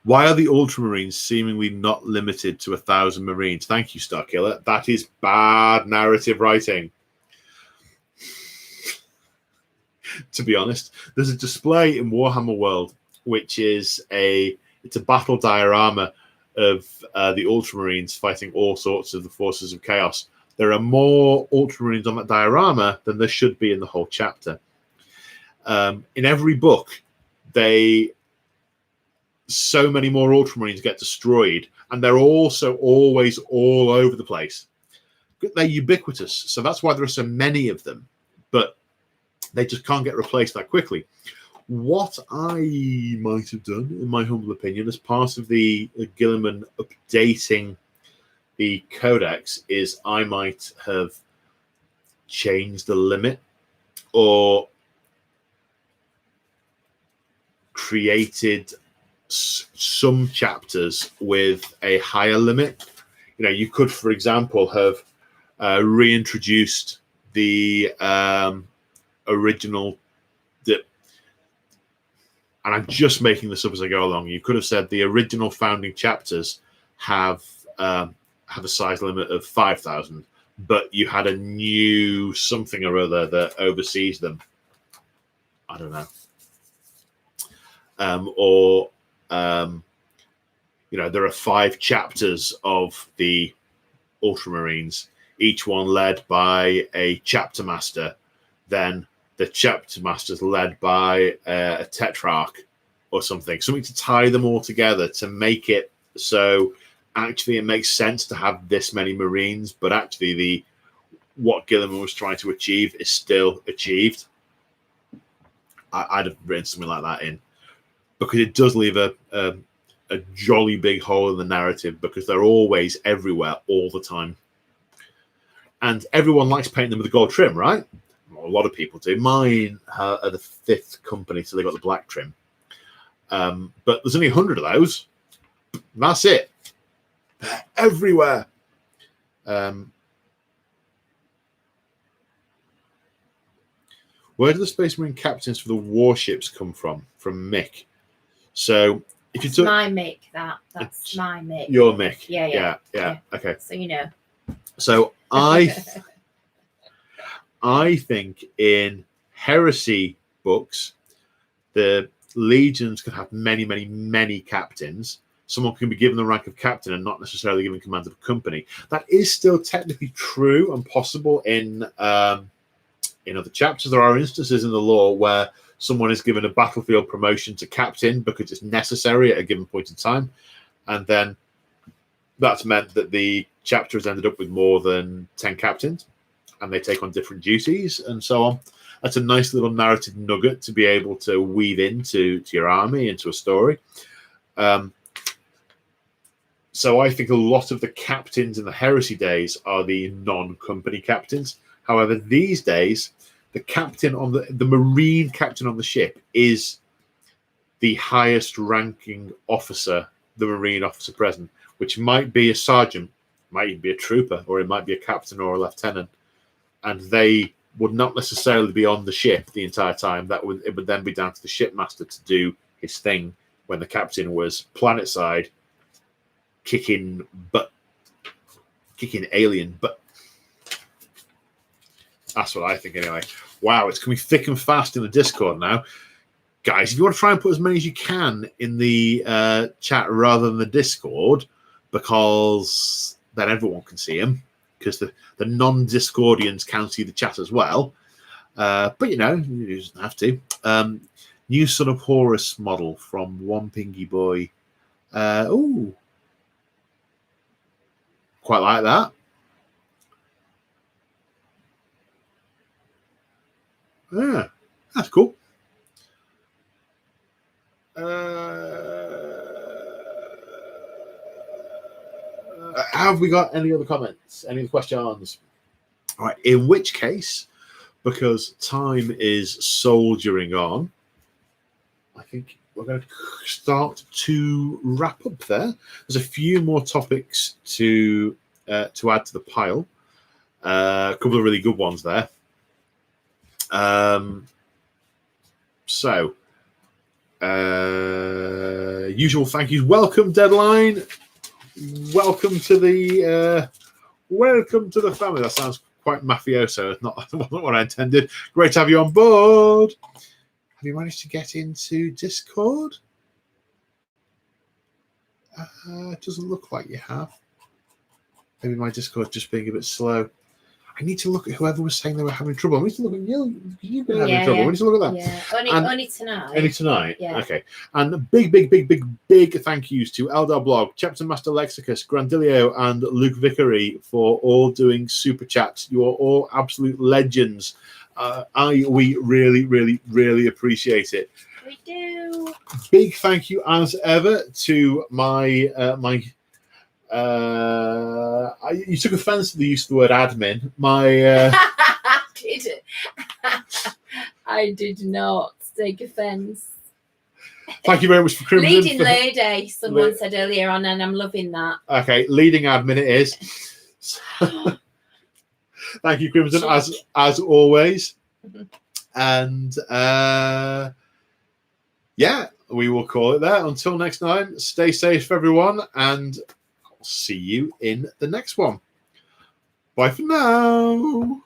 Why are the Ultramarines seemingly not limited to 1,000 Marines? Thank you, Starkiller. That is bad narrative writing. To be honest, there's a display in Warhammer World, which is it's a battle diorama of the Ultramarines fighting all sorts of the forces of chaos. There are more Ultramarines on that diorama than there should be in the whole chapter. In every book, so many more Ultramarines get destroyed, and they're also always all over the place. They're ubiquitous, so that's why there are so many of them, but they just can't get replaced that quickly. What I might have done, in my humble opinion, as part of the Gilliman updating the Codex, is I might have changed the limit or created some chapters with a higher limit. You know, you could, for example, have reintroduced the original. And I'm just making this up as I go along. You could have said the original founding chapters have a size limit of 5,000, but you had a new something or other that oversees them. I don't know. You know, there are 5 chapters of the Ultramarines. each one led by a chapter master. Then the chapter master's led by a tetrarch or something to tie them all together to make it so actually it makes sense to have this many Marines, but actually what Gilliman was trying to achieve is still achieved. I'd have written something like that in, because it does leave a jolly big hole in the narrative, because they're always everywhere all the time. And everyone likes painting them with a gold trim, right? Well, a lot of people do. Mine are the 5th company, so they got the black trim. But there's only 100 of those. That's it. They're everywhere. Where do the Space Marine captains for the warships come from? From Mick. So if you took my Mick, that's my Mick. Your Mick. Yeah. Okay. So you know. So I think in heresy books, the legions could have many, many, many captains. Someone can be given the rank of captain and not necessarily given command of a company. That is still technically true and possible in other chapters. There are instances in the lore where someone is given a battlefield promotion to captain because it's necessary at a given point in time, and then that's meant that the chapter has ended up with more than 10 captains, and they take on different duties and so on. That's a nice little narrative nugget to be able to weave into your army, into a story. So I think a lot of the captains in the heresy days are the non-company captains. However, these days, the captain on the Marine captain on the ship is the highest ranking officer, the Marine officer present, which might be a sergeant, might even be a trooper, or it might be a captain or a lieutenant. And they would not necessarily be on the ship the entire time. It would then be down to the shipmaster to do his thing when the captain was planetside, kicking alien butt. That's what I think anyway. Wow, it's coming thick and fast in the Discord now. Guys, if you want to try and put as many as you can in the chat rather than the Discord, because then everyone can see them, because the non-Discordians can see the chat as well. But, you don't have to. New Son of Horus model from One Pingy Boy. Ooh. Quite like that. Yeah, that's cool. Have we got any other comments? Any other questions? All right, in which case, because time is soldiering on, I think we're going to start to wrap up there. There's a few more topics to add to the pile. A couple of really good ones there. Usual thank yous. Welcome, Deadline. Welcome to the family. That sounds quite mafioso. It's not what I intended. Great to have you on board. Have you managed to get into Discord? It doesn't look like you have. Maybe my Discord's just being a bit slow. I need to look at whoever was saying they were having trouble. I need to look at you. You've been having trouble. We need to look at that. Yeah, only tonight. Only tonight. Yeah. Okay. And big thank yous to Eldar Blog, Chapter Master Lexicus, Grandilio, and Luke Vickery for all doing super chats. You are all absolute legends. We really appreciate it. We do. Big thank you as ever to my you took offense to the use of the word admin. I did not take offense. Thank you very much for Crimson. Leading lady, someone said earlier on, and I'm loving that. Okay, leading admin it is. Thank you, Crimson, as always. And we will call it there. Until next time, stay safe, everyone, and I'll see you in the next one. Bye for now.